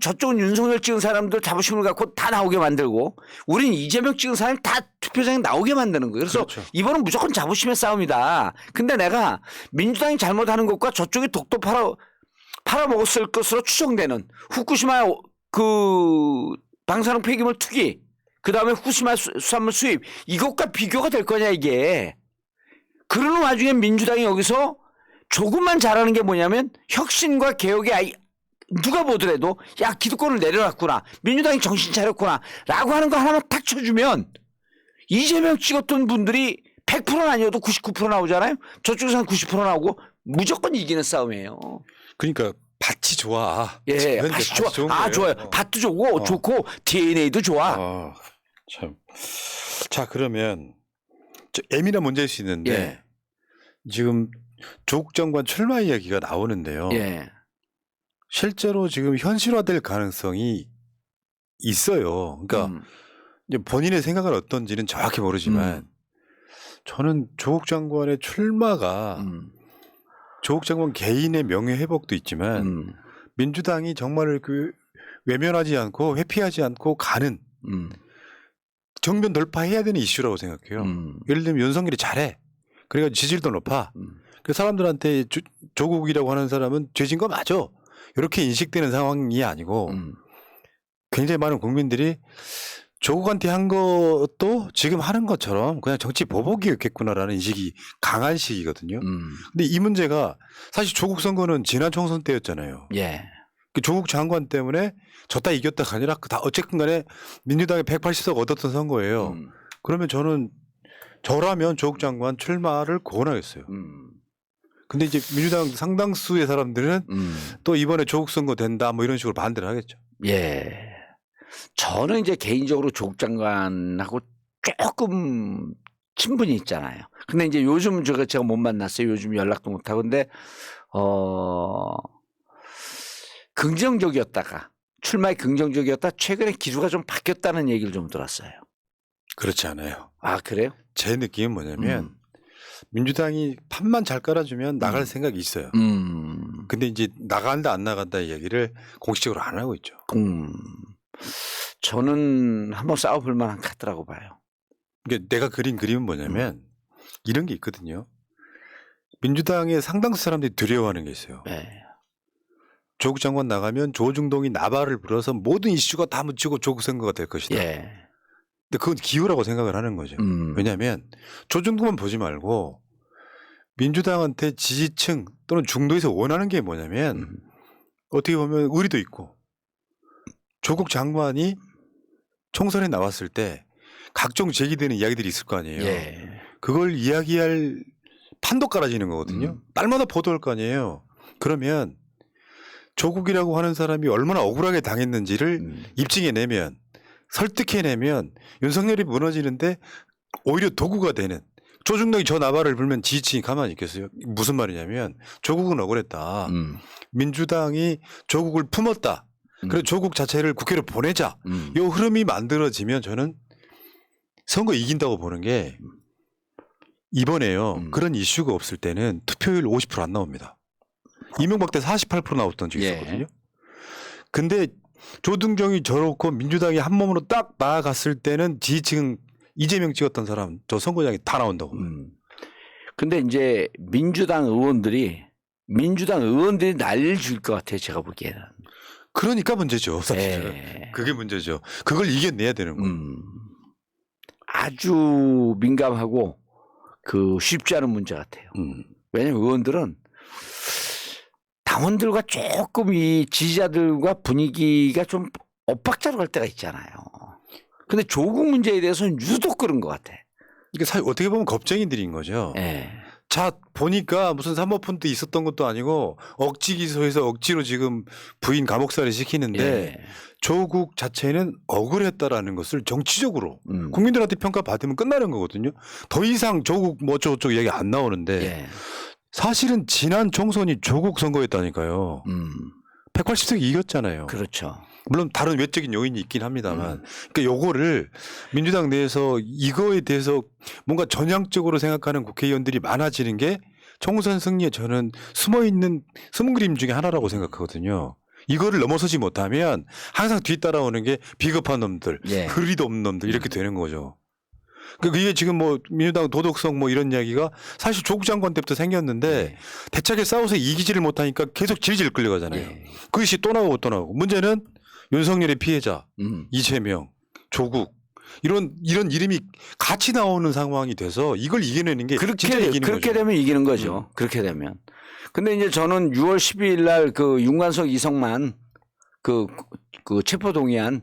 저쪽은 윤석열 찍은 사람들 자부심을 갖고 다 나오게 만들고 우린 이재명 찍은 사람이 다 투표장에 나오게 만드는 거예요. 그래서 그렇죠. 이번은 무조건 자부심의 싸움이다. 근데 내가 민주당이 잘못하는 것과 저쪽이 독도 팔아먹었을 것으로 추정되는 후쿠시마 그 방사능 폐기물 투기 그다음에 후쿠시마 수산물 수입 이것과 비교가 될 거냐 이게. 그러는 와중에 민주당이 여기서 조금만 잘하는 게 뭐냐면 혁신과 개혁의 누가 보더라도 야 기득권을 내려놨구나. 민주당이 정신 차렸구나. 라고 하는 거 하나만 탁 쳐주면 이재명 찍었던 분들이 100%는 아니어도 99% 나오잖아요. 저쪽에서 한 90% 나오고 무조건 이기는 싸움이에요. 그러니까 밭이 좋아. 예, 그러니까 밭이 좋아. 좋은 아, 거예요. 좋아요. 밭도 좋고 DNA도 좋아. 참. 자 그러면 예민한 문제일 수 있는데 예. 지금 조국 장관 출마 이야기가 나오는데요. 예. 실제로 지금 현실화될 가능성이 있어요. 그러니까 이제 본인의 생각은 어떤지는 정확히 모르지만 저는 조국 장관의 출마가 조국 장관 개인의 명예 회복도 있지만 민주당이 정말 그 외면하지 않고 회피하지 않고 가는 정면 돌파해야 되는 이슈라고 생각해요. 예를 들면 윤석열이 잘해. 그러니까 지지율도 높아. 그 사람들한테 조국이라고 하는 사람은 죄진 거 맞아. 이렇게 인식되는 상황이 아니고 굉장히 많은 국민들이 조국한테 한 것도 지금 하는 것처럼 그냥 정치 보복이었겠구나라는 인식이 강한 시기거든요. 근데 이 문제가 사실 조국 선거는 지난 총선 때였잖아요. 예. 그 조국 장관 때문에 졌다 이겼다가 아니라 다 어쨌든 간에 민주당이 180석 얻었던 선거예요. 그러면 저라면 조국 장관 출마를 권하겠어요. 근데 이제 민주당 상당수의 사람들은 또 이번에 조국 선거 된다 뭐 이런 식으로 반대를 하겠죠. 예. 저는 이제 개인적으로 조국 장관하고 조금 친분이 있잖아요. 근데 이제 요즘 제가 못 만났어요. 요즘 연락도 못 하고. 근데 긍정적이었다가 출마에 긍정적이었다 최근에 기류가 좀 바뀌었다는 얘기를 좀 들었어요. 그렇지 않아요. 아 그래요? 제 느낌은 뭐냐면 민주당이 판만 잘 깔아주면 나갈 생각이 있어요. 근데 이제 나간다 안 나간다 얘기를 공식적으로 안 하고 있죠. 저는 한번 싸워볼 만한 카드라고 봐요. 그러니까 내가 그린 그림은 뭐냐면 이런 게 있거든요. 민주당의 상당수 사람들이 두려워하는 게 있어요. 네. 조국 장관 나가면 조중동이 나발을 불어서 모든 이슈가 다 묻히고 조국 선거가 될 것이다. 예. 근데 그건 기우라고 생각을 하는 거죠. 왜냐하면 조중동만 보지 말고 민주당한테 지지층 또는 중도에서 원하는 게 뭐냐면 어떻게 보면 의리도 있고 조국 장관이 총선에 나왔을 때 각종 제기되는 이야기들이 있을 거 아니에요. 예. 그걸 이야기할 판도 깔아지는 거거든요. 날마다 보도할 거 아니에요. 그러면 조국이라고 하는 사람이 얼마나 억울하게 당했는지를 입증해내면 설득해내면 윤석열이 무너지는데 오히려 도구가 되는 조중동이 저 나발을 불면 지지층이 가만히 있겠어요. 무슨 말이냐면 조국은 억울했다. 민주당이 조국을 품었다. 그래서 조국 자체를 국회로 보내자. 이 흐름이 만들어지면 저는 선거 이긴다고 보는 게 이번에요. 그런 이슈가 없을 때는 투표율 50% 안 나옵니다. 이명박 때 48% 나왔던 적이 있었거든요. 근데 조중동이 저렇고 민주당이 한 몸으로 딱 나아갔을 때는 지지층 이재명 찍었던 사람 저 선거장에 다 나온다고. 근데 이제 민주당 의원들이 난리를 줄 것 같아요. 제가 보기에는. 그러니까 문제죠. 사실은. 예. 그게 문제죠. 그걸 이겨내야 되는 거예요. 아주 민감하고 쉽지 않은 문제 같아요. 왜냐하면 의원들은 당원들과 조금 이 지지자들과 분위기가 좀 엇박자로 갈 때가 있잖아요. 근데 조국 문제에 대해서는 유독 그런 것 같아. 이게 어떻게 보면 겁쟁이들인 거죠. 예. 자 보니까 무슨 사모펀드 있었던 것도 아니고 억지 기소해서 억지로 지금 부인 감옥살이 시키는데 예. 조국 자체는 억울했다라는 것을 정치적으로 음. 국민들한테 평가받으면 끝나는 거거든요. 더 이상 조국 뭐 어쩌고저쩌고 얘기 안 나오는데 예. 사실은 지난 총선이 조국 선거였다니까요. 180석 이겼잖아요. 그렇죠. 물론 다른 외적인 요인이 있긴 합니다만 그러니까 요거를 민주당 내에서 이거에 대해서 뭔가 전향적으로 생각하는 국회의원들이 많아지는 게 총선 승리에 저는 숨어있는 숨은 그림 중에 하나라고 생각하거든요. 이거를 넘어서지 못하면 항상 뒤따라오는 게 비겁한 놈들, 예. 의리도 없는 놈들 이렇게 되는 거죠. 그러니까 이게 지금 뭐 민주당 도덕성 뭐 이런 이야기가 사실 조국 장관 때부터 생겼는데 대차게 싸워서 이기지를 못하니까 계속 질질 끌려가잖아요. 예. 그것이 또 나오고 또 나오고 문제는 윤석열의 피해자 이재명, 조국 이런 이름이 같이 나오는 상황이 돼서 이걸 이겨내는 게 진짜 이기는 그렇게 거죠. 되면 이기는 거죠. 그렇게 되면. 근데 이제 저는 6월 12일 날 윤관석 이성만 그 체포 동의안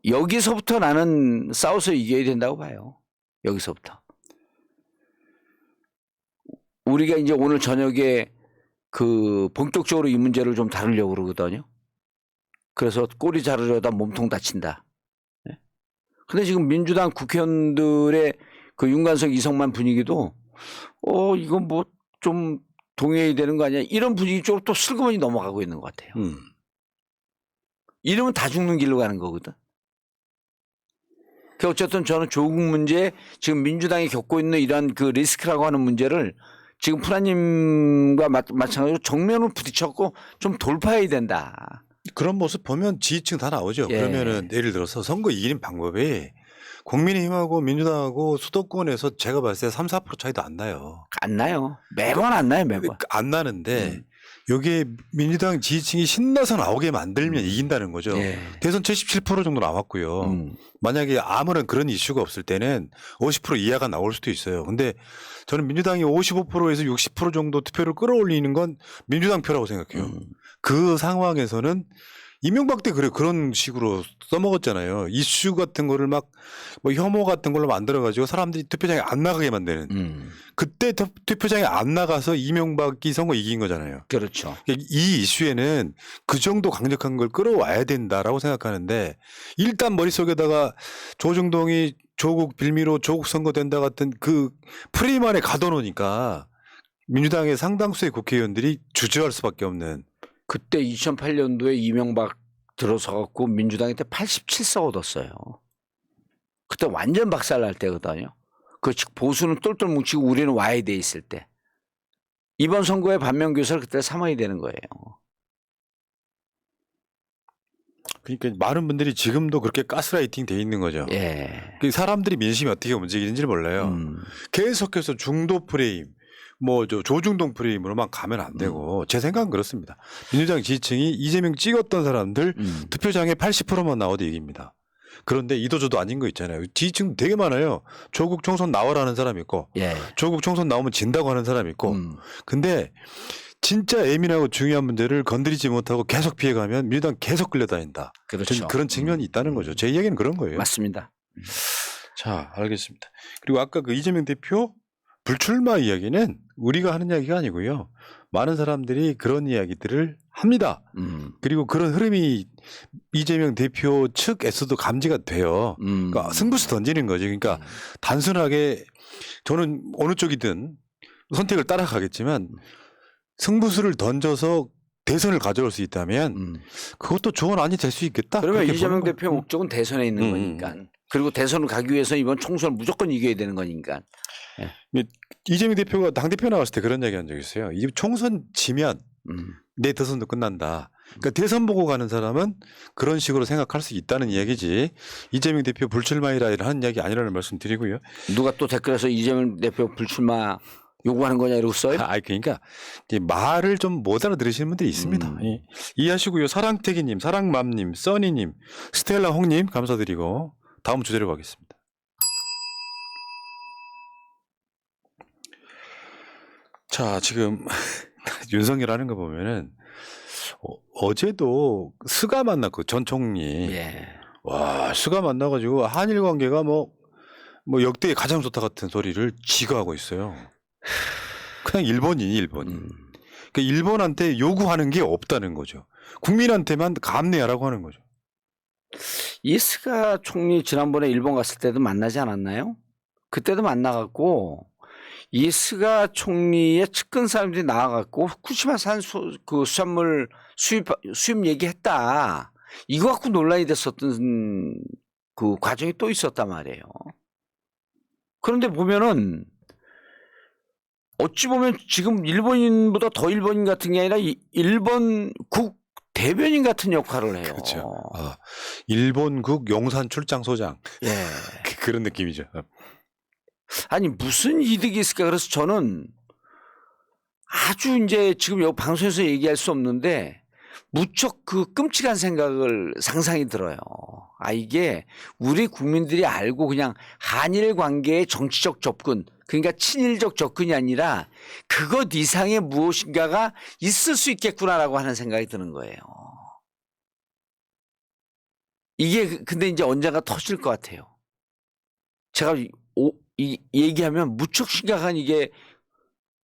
여기서부터 나는 싸워서 이겨야 된다고 봐요. 여기서부터. 우리가 이제 오늘 저녁에 본격적으로 이 문제를 좀 다루려고 그러거든요. 그래서 꼬리 자르려다 몸통 다친다. 네? 근데 지금 민주당 국회의원들의 윤관석 이성만 분위기도 이건 뭐 좀 동의해야 되는 거 아니야? 이런 분위기 쪽으로 또 슬그머니 넘어가고 있는 것 같아요. 이러면 다 죽는 길로 가는 거거든. 어쨌든 저는 조국 문제 지금 민주당이 겪고 있는 이런 리스크라고 하는 문제를 지금 프라님과 마찬가지로 정면으로 부딪혔고 좀 돌파해야 된다. 그런 모습 보면 지지층 다 나오죠. 예. 그러면은 예를 들어서 선거 이기는 방법이 국민의힘하고 민주당하고 수도권에서 제가 봤을 때 3, 4% 차이도 안 나요. 안 나요. 매번 안 나요. 매번. 안 나는데 여기에 민주당 지지층이 신나서 나오게 만들면 이긴다는 거죠. 예. 대선 77% 정도 나왔고요. 만약에 아무런 그런 이슈가 없을 때는 50% 이하가 나올 수도 있어요. 근데 저는 민주당이 55%에서 60% 정도 투표를 끌어올리는 건 민주당 표라고 생각해요. 그 상황에서는 이명박 때 그런 식으로 써먹었잖아요. 이슈 같은 거를 막 뭐 혐오 같은 걸로 만들어가지고 사람들이 투표장에 안 나가게 만드는. 그때 투표장에 안 나가서 이명박이 선거 이긴 거잖아요. 그렇죠. 이 이슈에는 그 정도 강력한 걸 끌어와야 된다라고 생각하는데 일단 머릿속에다가 조중동이 조국 빌미로 조국 선거 된다 같은 그 프레임 안에 가둬놓으니까 민주당의 상당수의 국회의원들이 주저할 수밖에 없는. 그때 2008년도에 이명박 들어서 갖고 민주당이 때 87석 얻었어요. 그때 완전 박살날 때거든요. 보수는 똘똘 뭉치고 우리는 와야 돼 있을 때. 이번 선거에 반면교사를 그때 삼아야 되는 거예요. 그러니까 많은 분들이 지금도 그렇게 가스라이팅 돼 있는 거죠. 예. 사람들이 민심이 어떻게 움직이는지 몰라요. 계속해서 중도 프레임, 조중동 프레임으로만 가면 안 되고 제 생각은 그렇습니다. 민주당 지지층이 이재명 찍었던 사람들 투표장에 80%만 나와도 이깁니다. 그런데 이도저도 아닌 거 있잖아요. 지지층 되게 많아요. 조국 총선 나와라는 사람이 있고 예. 조국 총선 나오면 진다고 하는 사람이 있고 근데 진짜 예민하고 중요한 문제를 건드리지 못하고 계속 피해가면 민주당 계속 끌려다닌다. 그렇죠. 그런 측면이 있다는 거죠. 제 이야기는 그런 거예요. 맞습니다. 자, 알겠습니다. 그리고 아까 이재명 대표 불출마 이야기는 우리가 하는 이야기가 아니고요. 많은 사람들이 그런 이야기들을 합니다. 그리고 그런 흐름이 이재명 대표 측에서도 감지가 돼요. 그러니까 승부수 던지는 거죠. 그러니까 단순하게 저는 어느 쪽이든 선택을 따라가겠지만 승부수를 던져서 대선을 가져올 수 있다면 그것도 좋은 안이 될 수 있겠다. 그러면 그렇게 이재명 보는 대표 목적은 대선에 있는 거니까. 그리고 대선을 가기 위해서 이번 총선을 무조건 이겨야 되는 거니까. 이재명 대표가 당대표 나왔을 때 그런 이야기 한 적이 있어요. 이 총선 지면 내 대선도 끝난다. 그러니까 대선 보고 가는 사람은 그런 식으로 생각할 수 있다는 이야기지 이재명 대표 불출마이라 하는 이야기 아니라는 말씀 드리고요. 누가 또 댓글에서 이재명 대표 불출마 요구하는 거냐 이러고 써요? 아, 그러니까 이제 말을 좀 못 알아들으시는 분들이 있습니다. 예. 이해하시고요. 사랑태기님, 사랑맘님, 써니님, 스텔라 홍님 감사드리고 다음 주제로 가겠습니다. 자, 지금 윤석열 하는 거 보면은 어제도 스가 만났고 전 총리. 예. 와, 스가 만나가지고 한일 관계가 뭐 역대 가장 좋다 같은 소리를 지가 하고 있어요. 그냥 일본인. 그러니까 일본한테 요구하는 게 없다는 거죠. 국민한테만 감내하라고 하는 거죠. 이스가 총리 지난번에 일본 갔을 때도 만나지 않았나요? 그때도 만나갖고 이스가 총리의 측근 사람들이 나와갖고 후쿠시마산 그 수산물 수입 얘기했다. 이거 갖고 논란이 됐었던 그 과정이 또 있었단 말이에요. 그런데 보면은 어찌 보면 지금 일본인보다 더 일본인 같은 게 아니라 일본국 대변인 같은 역할을 해요. 그렇죠. 일본국 용산 출장소장. 예. 그런 느낌이죠. 아니 무슨 이득이 있을까? 그래서 저는 아주 이제 지금 여기 방송에서 얘기할 수 없는데 무척 그 끔찍한 상상이 들어요. 이게 우리 국민들이 알고 그냥 한일 관계의 정치적 접근, 그러니까 친일적 접근이 아니라 그것 이상의 무엇인가가 있을 수 있겠구나라고 하는 생각이 드는 거예요. 이게 근데 이제 언젠가 터질 것 같아요. 제가 얘기하면 무척 심각한 이게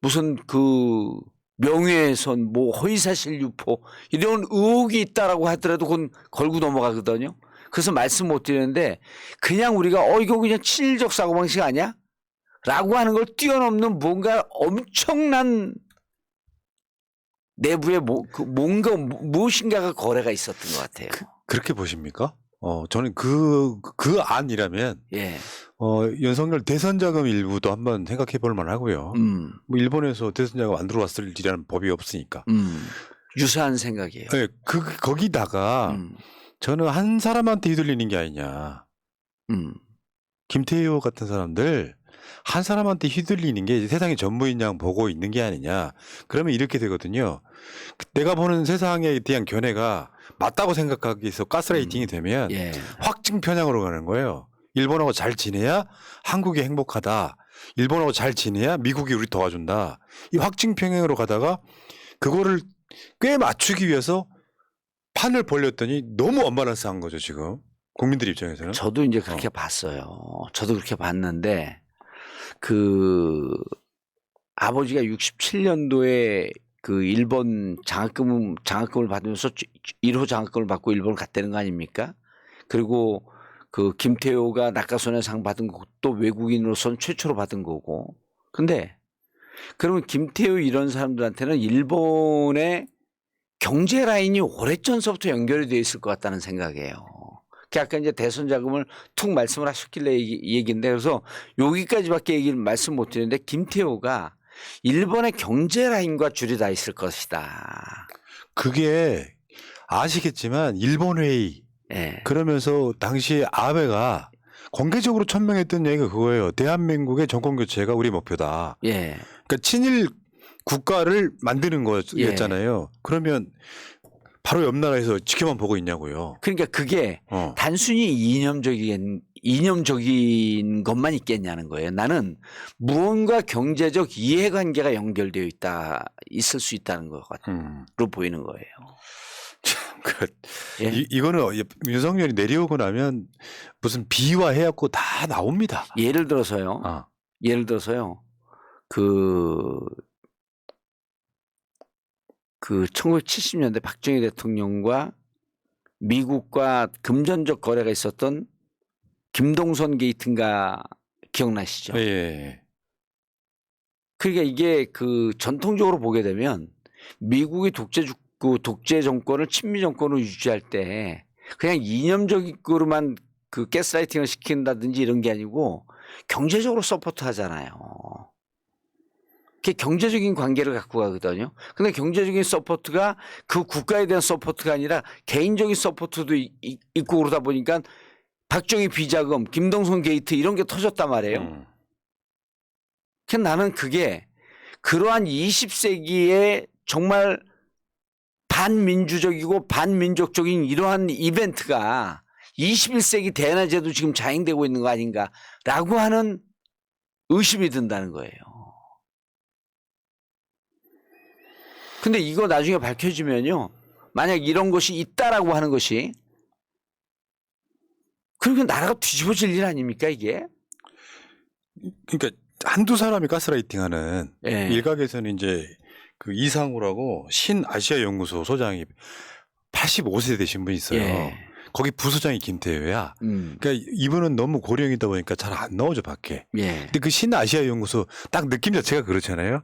무슨 그 명예훼손, 뭐 허위사실 유포 이런 의혹이 있다라고 하더라도 그건 걸고 넘어가거든요. 그래서 말씀 못 드리는데 그냥 우리가 이거 그냥 친일적 사고방식 아니야? 라고 하는 걸 뛰어넘는 뭔가 엄청난 내부에 뭔가 무엇인가가 거래가 있었던 것 같아요. 그렇게 보십니까? 저는 그 안이라면 예. 윤석열 대선 자금 일부도 한번 생각해 볼 만하고요. 뭐 일본에서 대선 자금 안 들어왔을지라는 법이 없으니까. 유사한 생각이에요. 네, 거기다가 저는 한 사람한테 휘둘리는 게 아니냐. 김태효 같은 사람들 한 사람한테 휘둘리는 게 세상의 전부인 양 보고 있는 게 아니냐. 그러면 이렇게 되거든요. 내가 보는 세상에 대한 견해가 맞다고 생각하기 위해서 가스라이팅이 되면 예. 확증 편향으로 가는 거예요. 일본하고 잘 지내야 한국이 행복하다. 일본하고 잘 지내야 미국이 우리 도와준다. 이 확증 편향으로 가다가 그거를 꽤 맞추기 위해서 판을 벌렸더니 너무 언밸런스한 거죠, 지금. 국민들 입장에서는. 저도 이제 그렇게 봤어요. 저도 그렇게 봤는데 그 아버지가 67년도에 그 일본 장학금을 받으면서 1호 장학금을 받고 일본을 갔다는 거 아닙니까? 그리고 그 김태효가 낙하손해상 받은 것도 외국인으로서는 최초로 받은 거고. 근데 그러면 김태효 이런 사람들한테는 일본의 경제 라인이 오래전서부터 연결이 되어 있을 것 같다는 생각이에요. 아까 이제 대선 자금을 툭 말씀을 하셨길래 얘기인데 그래서 여기까지밖에 말씀 못 드리는데 김태효가 일본의 경제 라인과 줄이 다 있을 것이다. 그게 아시겠지만 일본 회의 예. 그러면서 당시 아베가 공개적으로 천명했던 얘기가 그거예요. 대한민국의 정권 교체가 우리 목표다. 예. 그러니까 친일 국가를 만드는 거였잖아요. 그러면 바로 옆 나라에서 지켜만 보고 있냐고요. 그러니까 그게 단순히 이념적인 것만 있겠냐는 거예요. 나는 무언가 경제적 이해관계가 연결되어 있을 수 있다는 것으로 보이는 거예요. 참, 예? 이거는 윤석열이 내려오고 나면 무슨 비화해갖고 다 나옵니다. 예를 들어서요. 그 1970년대 박정희 대통령과 미국과 금전적 거래가 있었던 김동선 게이트인가 기억나시죠? 예. 그러니까 이게 그 전통적으로 보게 되면 미국이 독재 정권을 친미 정권으로 유지할 때 그냥 이념적으로만 그 가스라이팅을 시킨다든지 이런 게 아니고 경제적으로 서포트 하잖아요. 그게 경제적인 관계를 갖고 가거든요. 근데 경제적인 서포트가 그 국가에 대한 서포트가 아니라 개인적인 서포트도 있고 그러다 보니까 박정희 비자금, 김동선 게이트 이런 게 터졌단 말이에요. 그래서 나는 그게 그러한 20세기의 정말 반민주적이고 반민족적인 이러한 이벤트가 21세기 대낮에도 지금 자행되고 있는 거 아닌가라고 하는 의심이 든다는 거예요. 근데 이거 나중에 밝혀지면요. 만약 이런 것이 있다라고 하는 것이 그러면 나라가 뒤집어질 일 아닙니까 이게? 그러니까 한두 사람이 가스라이팅하는 예. 일각에서는 이제 그 이상우라고 신아시아 연구소 소장이 85세 되신 분이 있어요. 예. 거기 부소장이 김태효야. 그러니까 이분은 너무 고령이다 보니까 잘 안 나오죠 밖에. 예. 근데 그 신아시아 연구소 딱 느낌 자체가 그렇잖아요.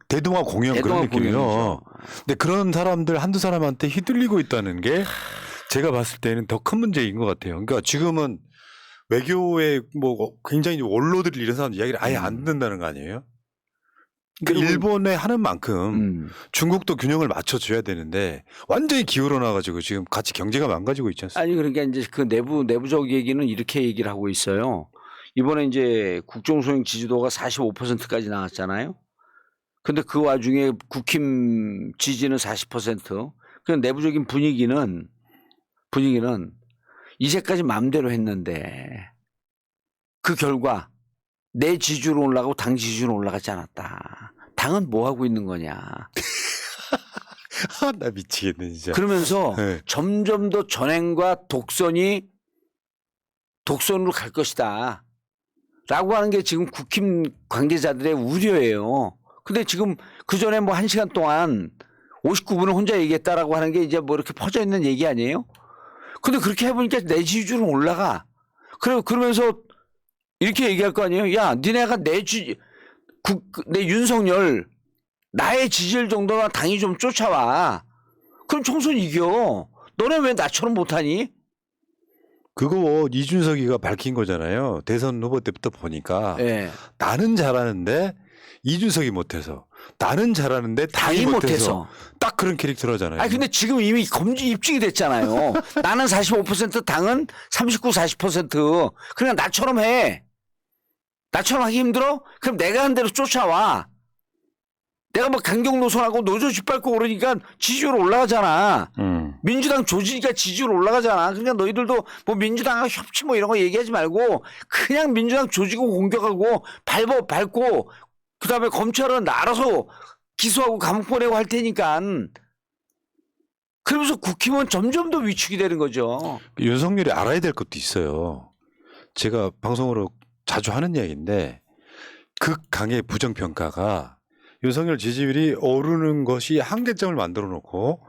대동아 공연 그런 대동아 느낌이에요. 공연이죠. 근데 그런 사람들 한두 사람한테 휘둘리고 있다는 게 제가 봤을 때는 더 큰 문제인 것 같아요. 그러니까 지금은 외교에 뭐 굉장히 원로들 이런 사람 이야기를 아예 안 듣는다는 거 아니에요? 그러니까 일본에 하는 만큼 중국도 균형을 맞춰줘야 되는데 완전히 기울어 놔가지고 지금 같이 경제가 망가지고 있지 않습니까? 아니 그러니까 이제 그 내부적 얘기는 이렇게 얘기를 하고 있어요. 이번에 이제 국정수행 지지도가 45%까지 나왔잖아요. 근데 그 와중에 국힘 지지는 40%. 그 내부적인 분위기는 이제까지 마음대로 했는데 그 결과 내 지지율은 올라가고 당 지지율은 올라가지 않았다. 당은 뭐 하고 있는 거냐. 아, 나 미치겠네 진짜. 그러면서 네. 점점 더 전행과 독선으로 갈 것이다. 라고 하는 게 지금 국힘 관계자들의 우려예요. 근데 지금 그 전에 뭐 1시간 동안 59분을 혼자 얘기했다라고 하는 게 이제 뭐 이렇게 퍼져 있는 얘기 아니에요? 근데 그렇게 해보니까 내 지지율은 올라가. 그러면서 이렇게 얘기할 거 아니에요? 야, 니네가 내 윤석열, 나의 지지율 정도나 당이 좀 쫓아와. 그럼 총선 이겨. 너네 왜 나처럼 못하니? 그거 이준석이가 밝힌 거잖아요. 대선 후보 때부터 보니까 예. 나는 잘하는데 이준석이 못해서 나는 잘하는데 당이 못해서 딱 그런 캐릭터를 하잖아요. 아니 근데 지금 이미 입증이 됐잖아요. 나는 45% 당은 39, 40%. 그냥 나처럼 해. 나처럼 하기 힘들어? 그럼 내가 한 대로 쫓아와. 내가 막 강경 노선하고 노조 짓밟고 그러니까 지지율 올라가잖아. 민주당 조지니까 지지율 올라가잖아. 그러니까 너희들도 뭐 민주당하고 협치 뭐 이런 거 얘기하지 말고 그냥 민주당 조지고 공격하고 밟고 그다음에 검찰은 알아서 기소하고 감옥 보내고 할 테니까. 그러면서 국힘은 점점 더 위축이 되는 거죠. 윤석열이 알아야 될 것도 있어요. 제가 방송으로 자주 하는 이야기인데 극강의 부정평가가 윤석열 지지율이 오르는 것이 한계점을 만들어 놓고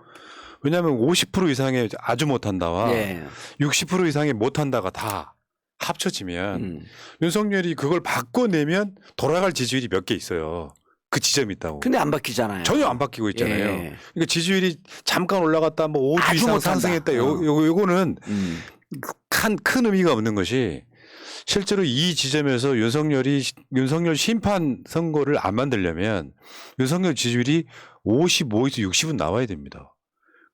왜냐하면 50% 이상의 아주 못한다와 예. 60% 이상의 못한다가 다 합쳐지면 윤석열이 그걸 바꿔내면 돌아갈 지지율이 몇 개 있어요. 그 지점이 있다고. 근데 안 바뀌잖아요. 전혀 안 바뀌고 있잖아요. 예. 그러니까 지지율이 잠깐 올라갔다 뭐 5주 아주 이상 못한다. 상승했다. 요거는 큰 의미가 없는 것이 실제로 이 지점에서 윤석열 심판 선거를 안 만들려면 윤석열 지지율이 55에서 60은 나와야 됩니다.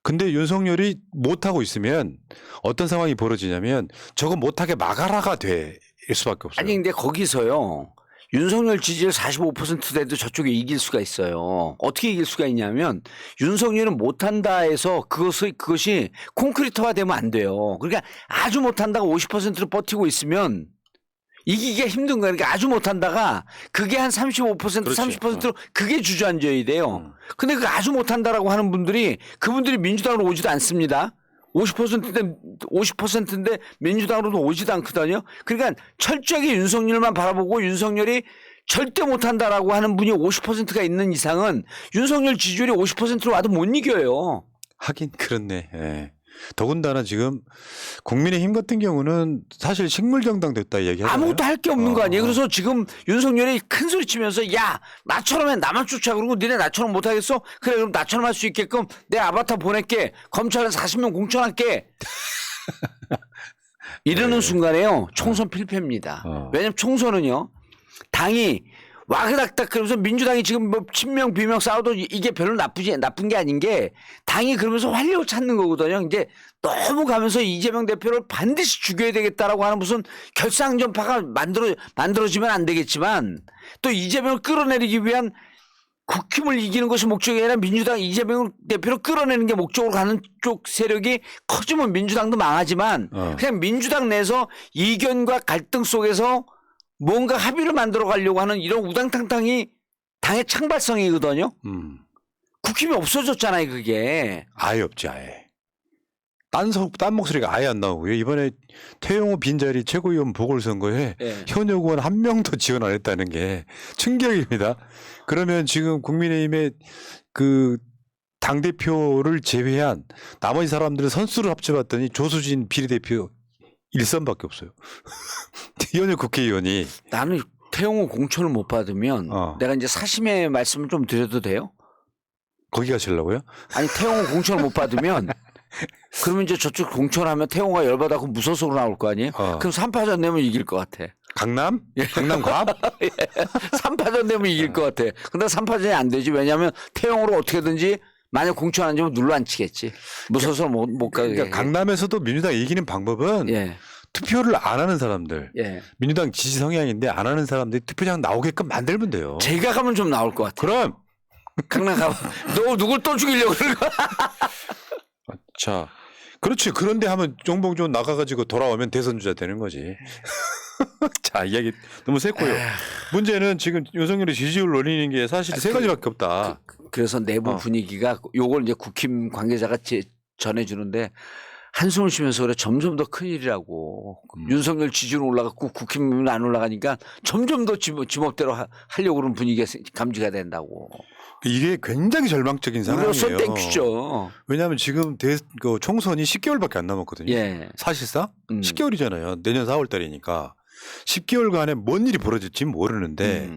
근데 윤석열이 못하고 있으면 어떤 상황이 벌어지냐면 저거 못하게 막아라가 될 수밖에 없어요. 아니 근데 거기서요. 윤석열 지지율 45% 돼도 저쪽에 이길 수가 있어요. 어떻게 이길 수가 있냐면 윤석열은 못한다 해서 그것이 콘크리트화 되면 안 돼요. 그러니까 아주 못한다가 50%로 버티고 있으면 이기기가 힘든 거예요. 그러니까 아주 못한다가 그게 한 35%, 그렇지. 30%로 그게 주저앉아야 돼요. 근데 그 아주 못한다라고 하는 그분들이 민주당으로 오지도 않습니다. 50%인데 민주당으로도 오지도 않거든요. 그러니까 철저하게 윤석열만 바라보고 윤석열이 절대 못한다라고 하는 분이 50%가 있는 이상은 윤석열 지지율이 50%로 와도 못 이겨요. 하긴 그렇네. 예. 더군다나 지금 국민의힘 같은 경우는 사실 식물정당 됐다 얘기하잖아요. 아무것도 할 게 없는 거 아니에요. 그래서 지금 윤석열이 큰 소리 치면서 야 나처럼 해 나만 쫓아 그러고 니네 나처럼 못하겠어? 그래 그럼 나처럼 할 수 있게끔 내 아바타 보낼게. 검찰에 40명 공천할게. 이러는 순간에요. 총선 필패입니다. 왜냐면 총선은요. 당이 와그닥닥 그러면서 민주당이 지금 뭐 친명 비명 싸워도 이게 별로 나쁜 게 아닌 게 당이 그러면서 활력을 찾는 거거든요. 이제 너무 가면서 이재명 대표를 반드시 죽여야 되겠다라고 하는 무슨 결상전파가 만들어지면 안 되겠지만 또 이재명을 끌어내리기 위한 국힘을 이기는 것이 목적이 아니라 민주당 이재명 대표를 끌어내는 게 목적으로 가는 쪽 세력이 커지면 민주당도 망하지만 그냥 민주당 내에서 이견과 갈등 속에서 뭔가 합의를 만들어 가려고 하는 이런 우당탕탕이 당의 창발성이거든요. 국힘이 없어졌잖아요, 그게. 아예 없지, 아예. 딴 목소리가 아예 안 나오고요. 이번에 태영호 빈자리 최고위원 보궐선거에 예. 현역 의원 한 명도 지원 안 했다는 게 충격입니다. 그러면 지금 국민의힘의 그 당대표를 제외한 나머지 사람들은 선수를 합쳐봤더니 조수진 비례대표 1선밖에 없어요. 현역 국회의원이. 나는 태영호 공천을 못 받으면 내가 이제 사심의 말씀을 좀 드려도 돼요? 거기 가시려고요? 아니 태영호 공천을 못 받으면 그러면 이제 저쪽 공천하면 태영호가 열받아서 무소속으로 나올 거 아니에요? 그럼 3파전 내면 이길 것 같아. 강남? 강남 괌? 3파전 내면 이길 것 같아. 근데 3파전이 안 되지. 왜냐하면 태영호로 어떻게든지 만약 공천 안 주면 눌러 앉히겠지. 무소속으로 못 가게. 그러니까 강남에서도 민주당 이기는 방법은 예. 투표를 안 하는 사람들, 예. 민주당 지지 성향인데 안 하는 사람들이 투표장 나오게끔 만들면 돼요. 제가 가면 좀 나올 것 같아. 그럼 강남 가면 너 누굴 또 죽이려고 그런 거야? 자, 그렇지. 그런데 하면 정봉준 나가가지고 돌아오면 대선 주자 되는 거지. 자, 이야기 너무 셌고요. 문제는 지금 윤석열이 지지율 올리는 게 사실 세 가지밖에 없다. 그래서 내부 분위기가 요걸 이제 국힘 관계자가 전해주는데 한숨을 쉬면서 그래 점점 더 큰일이라고. 윤석열 지지율 올라갔고 국힘은 안 올라가니까 점점 더 지멋대로 하려고 그러는 분위기가 감지가 된다고. 이게 굉장히 절망적인 우려서 상황이에요. 땡큐죠. 왜냐하면 지금 총선이 10개월밖에 안 남았거든요. 예. 사실상 10개월이잖아요. 내년 4월 달이니까 10개월간에 뭔 일이 벌어질지 모르는데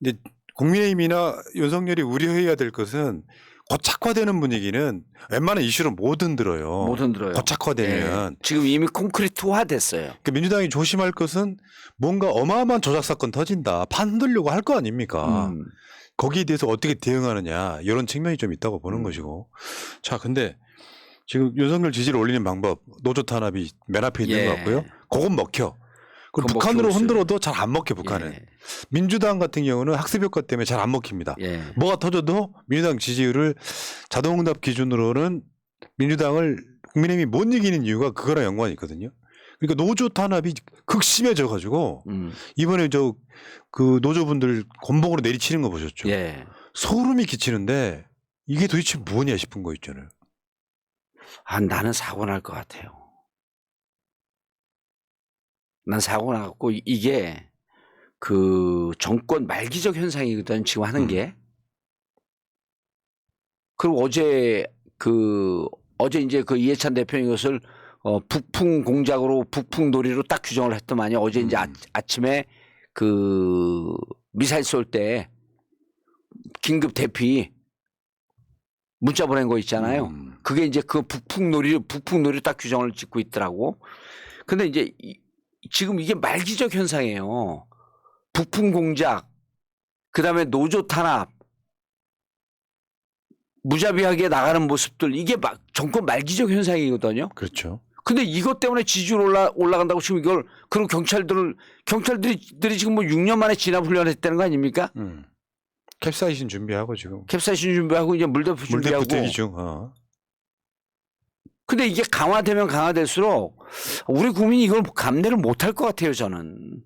이제 국민의힘이나 윤석열이 우려해야 될 것은 고착화되는 분위기는 웬만한 이슈를 못 흔들어요. 못 흔들어요. 고착화되면. 예. 지금 이미 콘크리트화 됐어요. 그러니까 민주당이 조심할 것은 뭔가 어마어마한 조작 사건 터진다. 판 흔들려고 할 거 아닙니까? 거기에 대해서 어떻게 대응하느냐 이런 측면이 좀 있다고 보는 것이고. 자, 근데 지금 윤석열 지지를 올리는 방법 노조 탄압이 맨 앞에 있는 것 같고요. 그건 먹혀. 그리고 북한으로 흔들어도 잘 안 먹혀 북한은. 예. 민주당 같은 경우는 학습 효과 때문에 잘 안 먹힙니다. 예. 뭐가 터져도 민주당 지지율을 자동응답 기준으로는 민주당을 국민의힘이 못 이기는 이유가 그거랑 연관이 있거든요. 그러니까 노조 탄압이 극심해져 가지고 이번에 그 노조분들 곤봉으로 내리치는 거 보셨죠? 예. 소름이 끼치는데 이게 도대체 뭐냐 싶은 거 있잖아요. 아, 나는 사고 날 것 같아요. 난 사고 나갖고 이게 그 정권 말기적 현상이거든 지금 하는 게. 그리고 어제 이제 그 이해찬 대표는 이것을 북풍 공작으로 북풍 놀이로 딱 규정을 했더만요. 어제 이제 아침에 그 미사일 쏠 때 긴급 대피 문자 보낸 거 있잖아요. 그게 이제 그 북풍 놀이를 딱 규정을 짓고 있더라고. 근데 이제 지금 이게 말기적 현상이에요. 북풍 공작, 그다음에 노조 탄압, 무자비하게 나가는 모습들 이게 막 정권 말기적 현상이거든요. 그렇죠. 근데 이것 때문에 지지율 올라간다고 지금 이걸 그리고 경찰들이 지금 뭐 6년 만에 진압 훈련을 했다는 거 아닙니까? 캡사이신 준비하고 지금. 캡사이신 준비하고 이제 물대포 준비하고. 대기 중. 근데 이게 강화되면 강화될수록 우리 국민이 이걸 감내를 못할 것 같아요, 저는.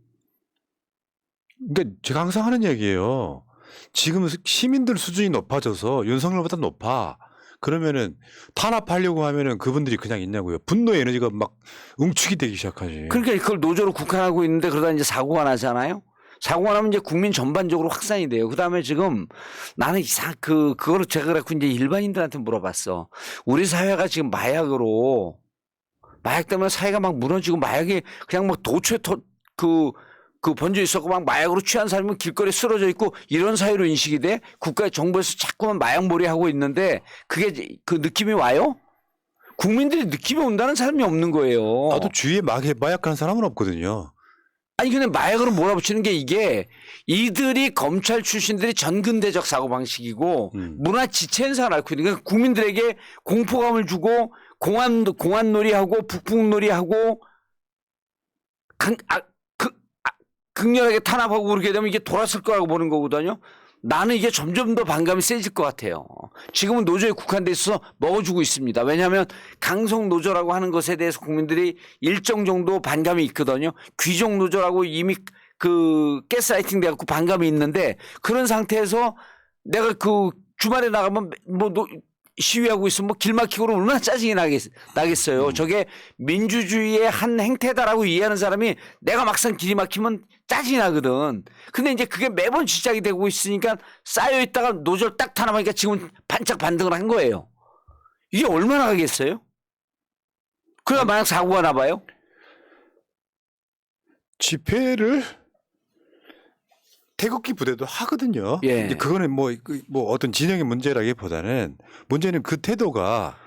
그러니까 제가 항상 하는 얘기예요. 지금 시민들 수준이 높아져서 윤석열보다 높아. 그러면은 탄압하려고 하면은 그분들이 그냥 있냐고요. 분노의 에너지가 막 응축이 되기 시작하지. 그러니까 그걸 노조로 국한하고 있는데 그러다 이제 사고가 나잖아요. 사고가 나면 이제 국민 전반적으로 확산이 돼요. 그다음에 지금 나는 그거를 제가 그래갖고 이제 일반인들한테 물어봤어. 우리 사회가 지금 마약 때문에 사회가 막 무너지고 마약이 그냥 막 도처에 번져 있었고 막 마약으로 취한 사람은 길거리에 쓰러져 있고 이런 사회로 인식이 돼? 국가 정부에서 자꾸만 마약몰이 하고 있는데 그게 그 느낌이 와요? 국민들이 느낌이 온다는 사람이 없는 거예요. 나도 주위에 마약하는 사람은 없거든요. 아니 근데 마약으로 몰아붙이는 게 이게 이들이 검찰 출신들이 전근대적 사고방식이고 문화 지체 현상을 앓고 있는 거예요. 국민들에게 공포감을 주고 공안놀이하고 북풍놀이하고 극렬하게 탄압하고 그렇게 되면 이게 돌았을 거라고 보는 거거든요. 나는 이게 점점 더 반감이 세질 것 같아요. 지금은 노조에 국한돼 있어서 먹어주고 있습니다. 왜냐하면 강성 노조라고 하는 것에 대해서 국민들이 일정 정도 반감이 있거든요. 귀족 노조라고 이미 그 가스라이팅 돼갖고 반감이 있는데 그런 상태에서 내가 그 주말에 나가면 뭐 시위하고 있으면 뭐 길 막히고 그러면 얼마나 짜증이 나겠어요. 저게 민주주의의 한 행태다라고 이해하는 사람이 내가 막상 길이 막히면 짜증이 나거든. 근데 이제 그게 매번 지적이 되고 있으니까 쌓여있다가 노조를 딱 탄압하니까 지금 반짝 반등을 한 거예요. 이게 얼마나 가겠어요? 그러다 만약 사고가 나봐요? 집회를 태극기 부대도 하거든요. 예. 근데 그거는 뭐 어떤 진영의 문제라기보다는 문제는 그 태도가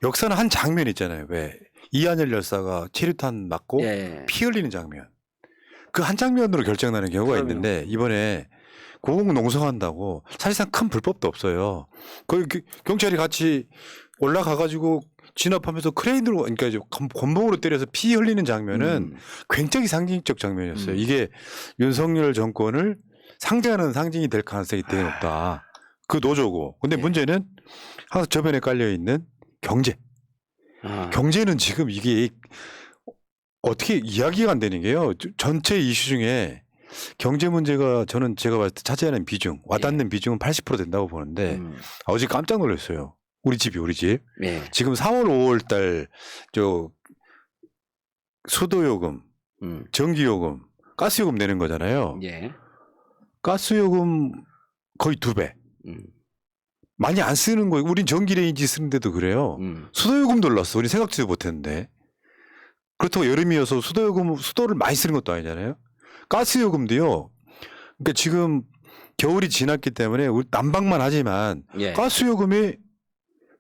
역사는 한 장면 있잖아요. 왜 이한열 열사가 체류탄 맞고 예. 피 흘리는 장면. 그 한 장면으로 결정나는 경우가 그럼요. 있는데 이번에 고공 농성한다고 사실상 큰 불법도 없어요. 거기 경찰이 같이 올라가가지고 진압하면서 크레인으로 그러니까 이제 권총으로 때려서 피 흘리는 장면은 굉장히 상징적 장면이었어요. 이게 윤석열 정권을 상징하는 상징이 될 가능성이 되게 높다. 그 노조고. 근데 예. 문제는 항상 저변에 깔려 있는 경제. 경제는 지금 이게 어떻게 이야기가 안 되는 게요. 전체 이슈 중에 경제 문제가 저는 제가 봤을 때 차지하는 비중, 와닿는 비중은 80% 된다고 보는데 어제 깜짝 놀랐어요. 우리 집. 예. 지금 4월, 5월 달 저 수도요금, 전기요금, 가스요금 내는 거잖아요. 예. 가스요금 거의 2배. 많이 안 쓰는 거예요. 우린 전기레인지 쓰는데도 그래요. 수도요금도 올랐어. 우리 생각지도 못했는데. 그렇다고 여름이어서 수도를 많이 쓰는 것도 아니잖아요. 가스요금도요. 그러니까 지금 겨울이 지났기 때문에 우리 난방만 하지만 예. 가스요금이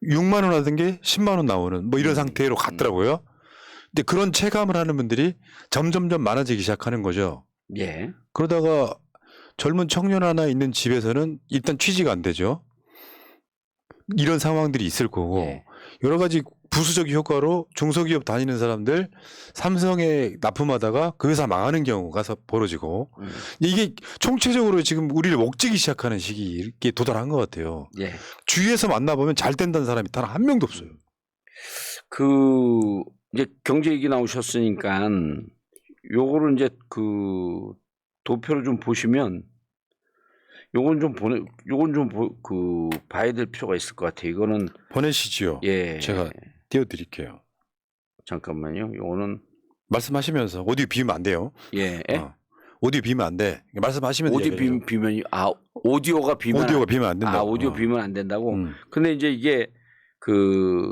6만 원 하던 게 10만 원 나오는 뭐 이런 상태로 갔더라고요. 근데 그런 체감을 하는 분들이 점점점 많아지기 시작하는 거죠. 예. 그러다가 젊은 청년 하나 있는 집에서는 일단 취지가 안 되죠. 이런 상황들이 있을 거고 예. 여러 가지 부수적 효과로 중소기업 다니는 사람들 삼성에 납품하다가 그 회사 망하는 경우가 벌어지고 이게 총체적으로 지금 우리를 먹지기 시작하는 시기에 도달한 것 같아요. 예. 주위에서 만나보면 잘 된다는 사람이 단 한 명도 없어요. 그 이제 경제 얘기 나오셨으니까 요거를 이제 그 도표를 좀 보시면 요건 좀 봐야 될 필요가 있을 것 같아요. 이거는 보내시지요. 예. 제가 띄워드릴게요. 잠깐만요. 요거는 말씀하시면서 오디오 비우면 안 돼요. 예. 오디오 비우면 안 돼. 말씀하시면 오디오 비면이 오디오가 비면 오디오가 비면 안 된다고. 오디오 비면 안 된다고. 근데 이제 이게 그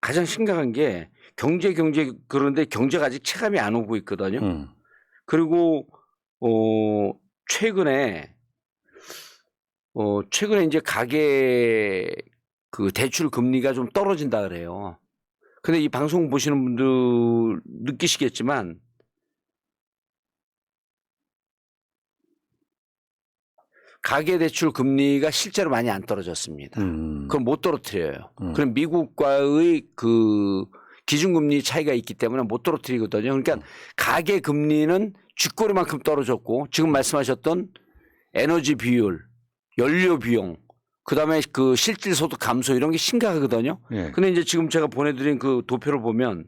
가장 심각한 게 경제 그런데 경제가 아직 체감이 안 오고 있거든요. 그리고 최근에 이제 가계 그 대출 금리가 좀 떨어진다 그래요. 근데 이 방송 보시는 분들 느끼시겠지만 가계 대출 금리가 실제로 많이 안 떨어졌습니다. 그걸 못 떨어뜨려요. 그럼 미국과의 그 기준금리 차이가 있기 때문에 못 떨어뜨리거든요. 그러니까 가계 금리는 쥐꼬리만큼 떨어졌고 지금 말씀하셨던 에너지 비율, 연료 비용, 그다음에 그 실질 소득 감소 이런 게 심각하거든요. 예. 근데 이제 지금 제가 보내드린 그 도표를 보면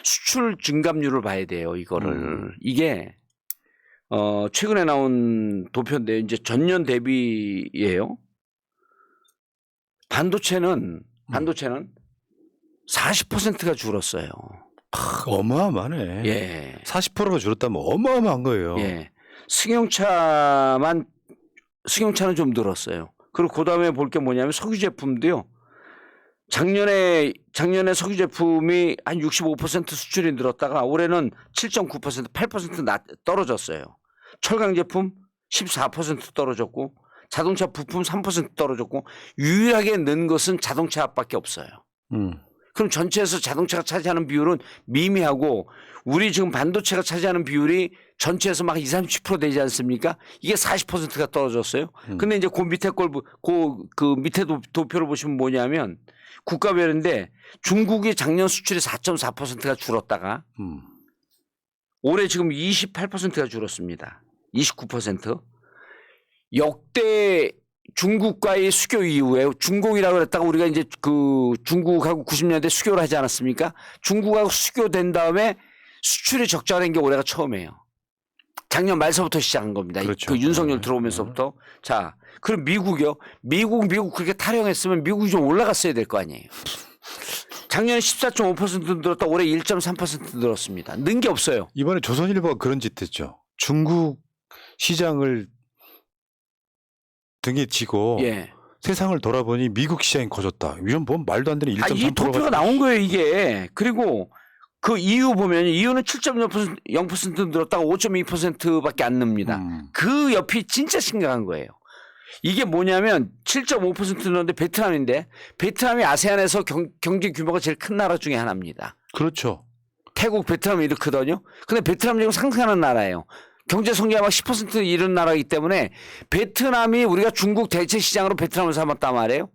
수출 증감률을 봐야 돼요. 이거를 이게 최근에 나온 도표인데 이제 전년 대비예요. 반도체는 40%가 줄었어요. 어마어마하네. 예. 40%가 줄었다면 어마어마한 거예요. 예. 승용차는 좀 늘었어요. 그리고 그다음에 볼 게 뭐냐면 석유 제품도요. 작년에 석유 제품이 한 65% 수출이 늘었다가 올해는 7.9% 8% 떨어졌어요. 철강 제품 14% 떨어졌고 자동차 부품 3% 떨어졌고 유일하게 는 것은 자동차밖에 없어요. 그럼 전체에서 자동차가 차지하는 비율은 미미하고 우리 지금 반도체가 차지하는 비율이 전체에서 막 20, 30% 되지 않습니까? 이게 40%가 떨어졌어요. 근데 이제 그 밑에 그 밑에 도표를 보시면 뭐냐면 국가별인데 중국이 작년 수출이 4.4%가 줄었다가 올해 지금 28%가 줄었습니다. 29%. 역대 중국과의 수교 이후에 중공이라고 그랬다가 우리가 이제 그 중국하고 90년대 수교를 하지 않았습니까? 중국하고 수교된 다음에 수출이 적자된 게 올해가 처음이에요. 작년 말서부터 시작한 겁니다. 그렇죠. 그 윤석열 들어오면서부터. 자, 그럼 미국이요. 미국 그렇게 타령했으면 미국이 좀 올라갔어야 될 거 아니에요. 작년에 14.5% 늘었다 올해 1.3% 늘었습니다. 는 게 없어요. 이번에 조선일보가 그런 짓 했죠. 중국 시장을 등에 지고 예. 세상을 돌아보니 미국 시장이 커졌다. 이런 뭐 말도 안 되는 1.3%가 이 도표가 나온 거예요, 이게. 그리고 그 이유 보면 이유는 7.0% 늘었다가 5.2%밖에 안 늡니다. 그 옆이 진짜 심각한 거예요. 이게 뭐냐면 7.5% 늘었는데 베트남인데 베트남이 아세안에서 경제 규모가 제일 큰 나라 중에 하나입니다. 그렇죠. 태국, 베트남 이렇거든요. 근데 베트남 지금 상승하는 나라예요. 경제 성장이 막 10% 이른 나라이기 때문에 베트남이 우리가 중국 대체 시장으로 베트남을 삼았단 말이에요.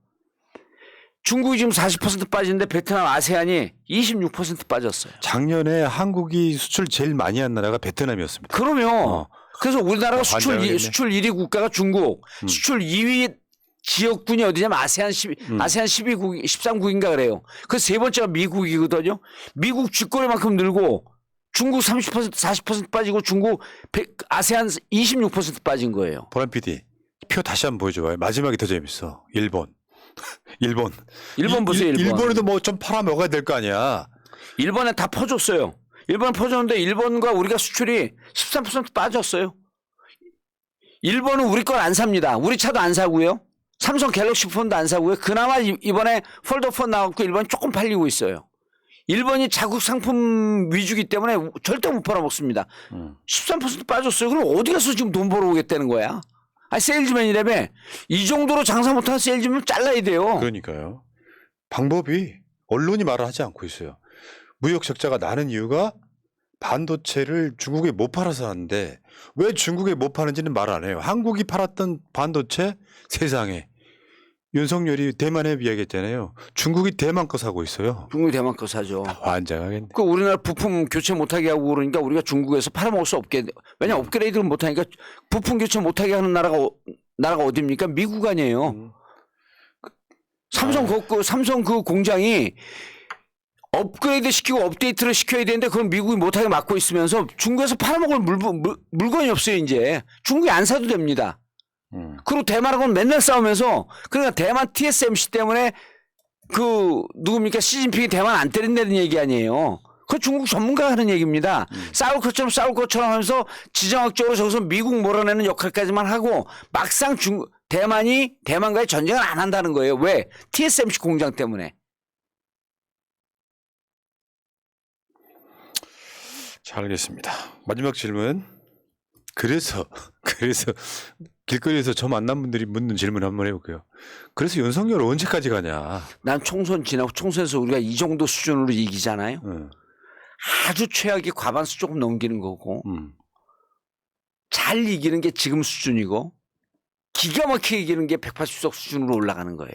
중국이 지금 40% 빠지는데 베트남 아세안이 26% 빠졌어요. 작년에 한국이 수출 제일 많이 한 나라가 베트남이었습니다. 그러면 그래서 우리나라가 수출 환장하겠네. 1위 국가가 중국, 수출 2위 지역군이 어디냐면 아세안 12국, 13국인가 그래요. 그 세 번째가 미국이거든요. 미국 쥐꼬리만큼 늘고 중국 30%, 40% 빠지고 중국 아세안 26% 빠진 거예요. 보람 PD 표 다시 한번 보여줘봐요. 마지막이 더 재밌어. 일본. 일본 보세요. 일본. 일본에도 뭐 좀 팔아 먹어야 될 거 아니야. 일본에 다 퍼줬어요. 일본 퍼줬는데 일본과 우리가 수출이 13% 빠졌어요. 일본은 우리 걸 안 삽니다. 우리 차도 안 사고요. 삼성 갤럭시 폰도 안 사고요. 그나마 이번에 폴더폰 나왔고 일본이 조금 팔리고 있어요. 일본이 자국 상품 위주기 때문에 절대 못 팔아먹습니다. 13% 빠졌어요. 그럼 어디 가서 지금 돈 벌어오겠다는 거야? 아니 세일즈맨이라며 이 정도로 장사 못하는 세일즈맨 잘라야 돼요. 그러니까요. 방법이 언론이 말을 하지 않고 있어요. 무역 적자가 나는 이유가 반도체를 중국에 못 팔아서 하는데 왜 중국에 못 파는지는 말 안 해요. 한국이 팔았던 반도체 세상에 윤석열이 대만에 이야기했잖아요. 중국이 대만 거 사고 있어요. 중국이 대만 거 사죠. 환장하겠네. 그 우리나라 부품 교체 못하게 하고 그러니까 우리가 중국에서 팔아먹을 수 없게. 왜냐 업그레이드를 못하니까 부품 교체 못하게 하는 나라가 어디입니까? 미국 아니에요. 삼성 그 공장이 업그레이드 시키고 업데이트를 시켜야 되는데 그건 미국이 못하게 막고 있으면서 중국에서 팔아먹을 물건이 없어요 이제. 중국이 안 사도 됩니다. 그리고 대만하고는 맨날 싸우면서 그러니까 대만 TSMC 때문에 그 누굽니까 시진핑이 대만 안 때린다는 얘기 아니에요. 그 중국 전문가가 하는 얘기입니다. 싸울 것처럼 하면서 지정학적으로 저기서 미국 몰아내는 역할까지만 하고 막상 대만이 대만과의 전쟁을 안 한다는 거예요. 왜? TSMC 공장 때문에. 잘 알겠습니다. 마지막 질문. 그래서 길거리에서 저 만난 분들이 묻는 질문 한번 해볼게요. 그래서 윤석열 언제까지 가냐? 난 총선 지나고 총선에서 우리가 이 정도 수준으로 이기잖아요. 아주 최악이 과반수 조금 넘기는 거고 잘 이기는 게 지금 수준이고 기가 막히게 이기는 게 180석 수준으로 올라가는 거예요.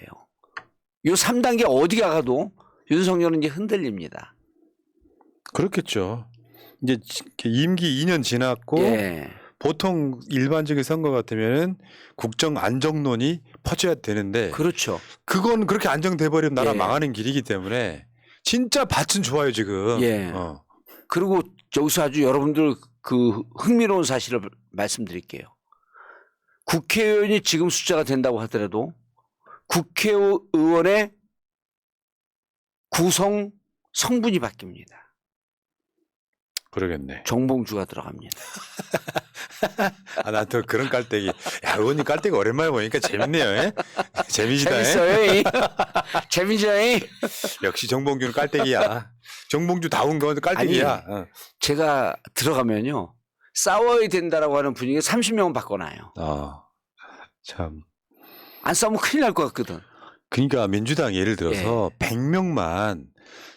요 3단계 어디 가도 윤석열은 이제 흔들립니다. 그렇겠죠. 이제 임기 2년 지났고 예. 보통 일반적인 선거 같으면은 국정 안정론이 퍼져야 되는데 그렇죠. 그건 그렇게 안정돼 버리면 나라 예. 망하는 길이기 때문에 진짜 밭은 좋아요 지금. 예. 그리고 여기서 아주 여러분들 그 흥미로운 사실을 말씀드릴게요. 국회의원이 지금 숫자가 된다고 하더라도 국회의원의 구성 성분이 바뀝니다. 그러겠네. 정봉주가 들어갑니다. 아, 나 또 그런 깔때기. 야, 의원님 깔때기 오랜만에 보니까 재밌네요. 예? 재미지다. 재밌어요. 재미죠. 역시 정봉주는 깔때기야. 정봉주 다운 건 깔때기야. 제가 들어가면요. 싸워야 된다라고 하는 분위기 30명은 바꿔놔요. 참. 안 싸우면 큰일 날 것 같거든. 그러니까 민주당 예를 들어서 100명만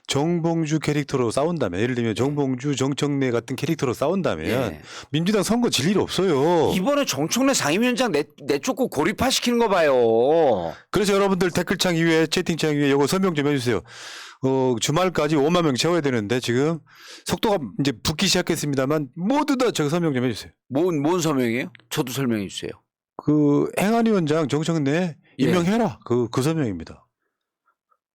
정봉주 캐릭터로 싸운다면 예를 들면 정봉주, 정청래 같은 캐릭터로 싸운다면 민주당 선거 질 일 없어요. 이번에 정청래 상임위원장 내쫓고 고립화시키는 거 봐요. 그래서 여러분들 댓글창 위에 채팅창 위에 이거 설명 좀 해주세요. 주말까지 5만 명 채워야 되는데 지금 속도가 이제 붙기 시작했습니다만 모두 다 저거 설명 좀 해주세요. 뭔 설명이에요? 저도 설명해 주세요. 그 행안위원장 정청래 임명해라. 그 서명입니다.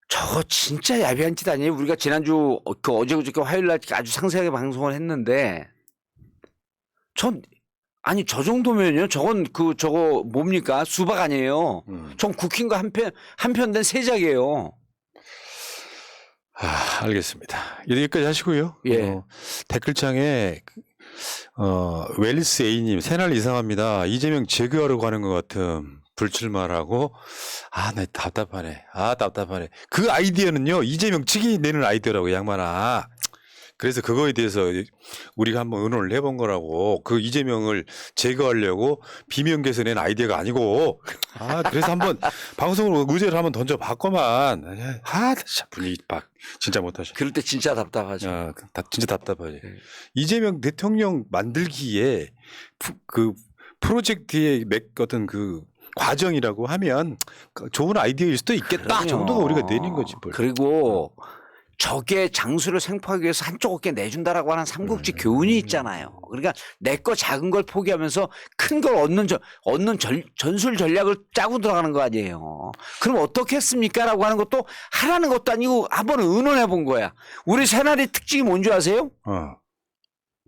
저거 진짜 야비한 짓 아니에요? 우리가 지난주 어제 그저께 화요일 날 아주 상세하게 방송을 했는데 아니 저 정도면요. 저거 뭡니까? 수박 아니에요. 전 국힘과 한편 된 세작이에요. 알겠습니다. 여기까지 하시고요. 예. 댓글창에 웰리스 A님 새날 이상합니다. 이재명 제거하려고 하는 것 같음. 불출마라고. 나 답답하네. 답답하네. 그 아이디어는요 이재명 측이 내는 아이디어라고 양반아. 그래서 그거에 대해서 우리가 한번 의논을 해본 거라고. 그 이재명을 제거하려고 비명계에서 낸 아이디어가 아니고. 그래서 한번 방송으로 의제를 한번 던져봤구만. 분위기 진짜 못하셔. 그럴 때 진짜 답답하죠. 진짜 답답하지. 이재명 대통령 만들기에 그 프로젝트의 어떤 그 과정이라고 하면 좋은 아이디어일 수도 있겠다. 그럼요. 정도가 우리가 내린 거지. 그리고 적의 장수를 생포하기 위해서 한쪽 어깨 내준다라고 하는 삼국지 교훈이 있잖아요. 그러니까 내 거 작은 걸 포기하면서 큰 걸 얻는 전술 전략을 짜고 들어가는 거 아니에요. 그럼 어떻게 했습니까? 라고 하는 것도 하라는 것도 아니고 한번 의논해 본 거야. 우리 새날의 특징이 뭔지 아세요?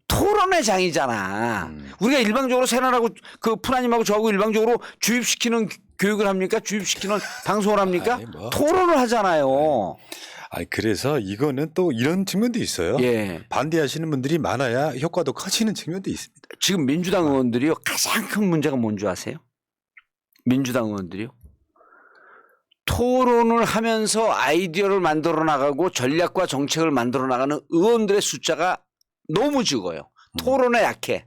토론의 장이잖아. 우리가 일방적으로 새날하고 그 푸나님하고 저하고 일방적으로 주입시키는 교육을 합니까? 주입시키는 방송을 합니까? 토론을 하잖아요. 그래서 이거는 또 이런 측면도 있어요. 예. 반대하시는 분들이 많아야 효과도 커지는 측면도 있습니다. 지금 민주당 의원들이요. 가장 큰 문제가 뭔지 아세요? 민주당 의원들이요. 토론을 하면서 아이디어를 만들어 나가고 전략과 정책을 만들어 나가는 의원들의 숫자가 너무 적어요. 토론에 약해.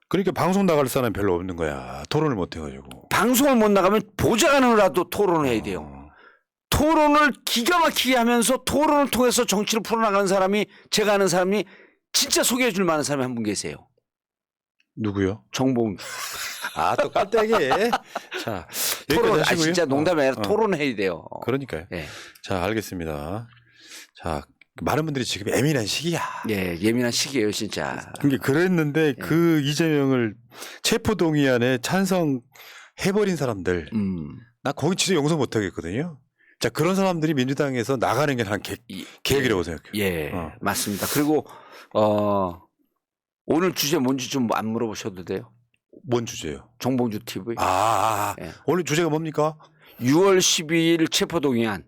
그러니까 방송 나갈 사람이 별로 없는 거야. 토론을 못 해가지고. 방송을 못 나가면 보좌관으로라도 토론을 해야 돼요. 토론을 기가 막히게 하면서 토론을 통해서 정치를 풀어나가는 사람이 제가 아는 사람이 진짜 소개해 줄 만한 사람이 한 분 계세요. 누구요? 정봉주. 또 깜짝이야. 자, 토론, 하시고요. 진짜 농담이 아니라 토론해야 돼요. 그러니까요. 예. 자, 알겠습니다. 자, 많은 분들이 지금 예민한 시기야. 예, 예민한 시기예요, 진짜. 그랬는데 그 이재명을 체포동의안에 찬성해버린 사람들. 나 거기 진짜 용서 못하겠거든요. 자, 그런 사람들이 민주당에서 나가는 게 난 계획이라고 생각해요. 예, 맞습니다. 그리고 오늘 주제 뭔지 좀 안 물어보셔도 돼요. 뭔 주제요? 정봉주 TV. 예. 오늘 주제가 뭡니까? 6월 12일 체포동의안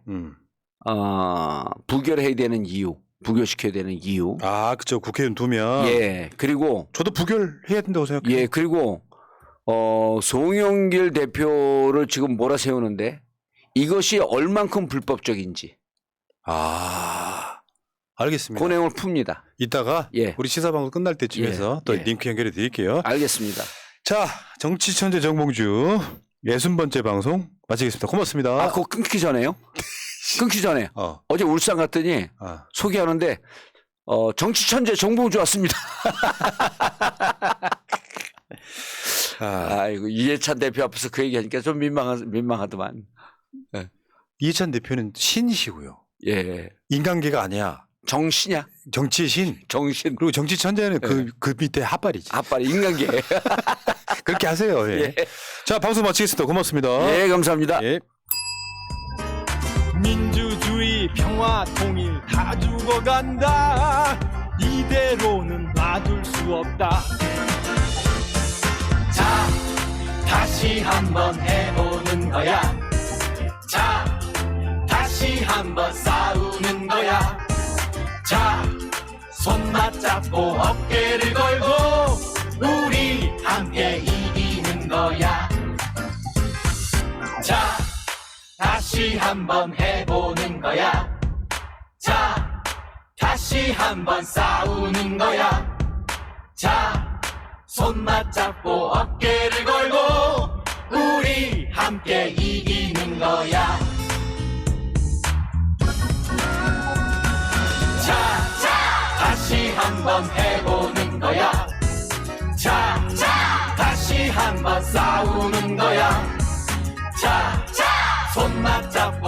부결해야 되는 이유, 부결시켜야 되는 이유. 그쵸. 국회의원 2명. 예, 그리고 저도 부결해야 된다고 생각해요. 예, 그리고 송영길 대표를 지금 몰아세우는데 이것이 얼만큼 불법적인지. 알겠습니다. 그 내용을 풉니다. 이따가 우리 시사방송 끝날 때쯤에서 또 링크 연결해 드릴게요. 알겠습니다. 자, 정치천재 정봉주 60번째 방송 마치겠습니다. 고맙습니다. 그거 끊기 전에요? 끊기 전에 어제 울산 갔더니 소개하는데 정치천재 정봉주 왔습니다. 아이고 이해찬 대표 앞에서 그 얘기하니까 좀 민망하더만. 이해찬 대표는 신이시고요. 예. 인간계가 아니야. 정신이야. 정치의 신. 정신. 그리고 정치 천재는 그 밑에 핫발이지. 핫발 인간계. 그렇게 하세요. 예. 자, 방송 마치겠습니다. 고맙습니다. 예, 감사합니다. 예. 민주주의 평화 통일 다 죽어간다. 이대로는 놔둘 수 없다. 자, 다시 한번 해보는 거야. 자, 다시 한번 싸우는 거야. 자, 손 맞잡고 어깨를 걸고 우리 함께 이기는 거야. 자, 다시 한번 해보는 거야. 자, 다시 한번 싸우는 거야. 자, 손 맞잡고 어깨를 걸고 우리 함께 이기는 거야. 자, 다시 한번 해보는 거야. 자, 다시 한번 싸우는 거야. 자, 손 맞잡고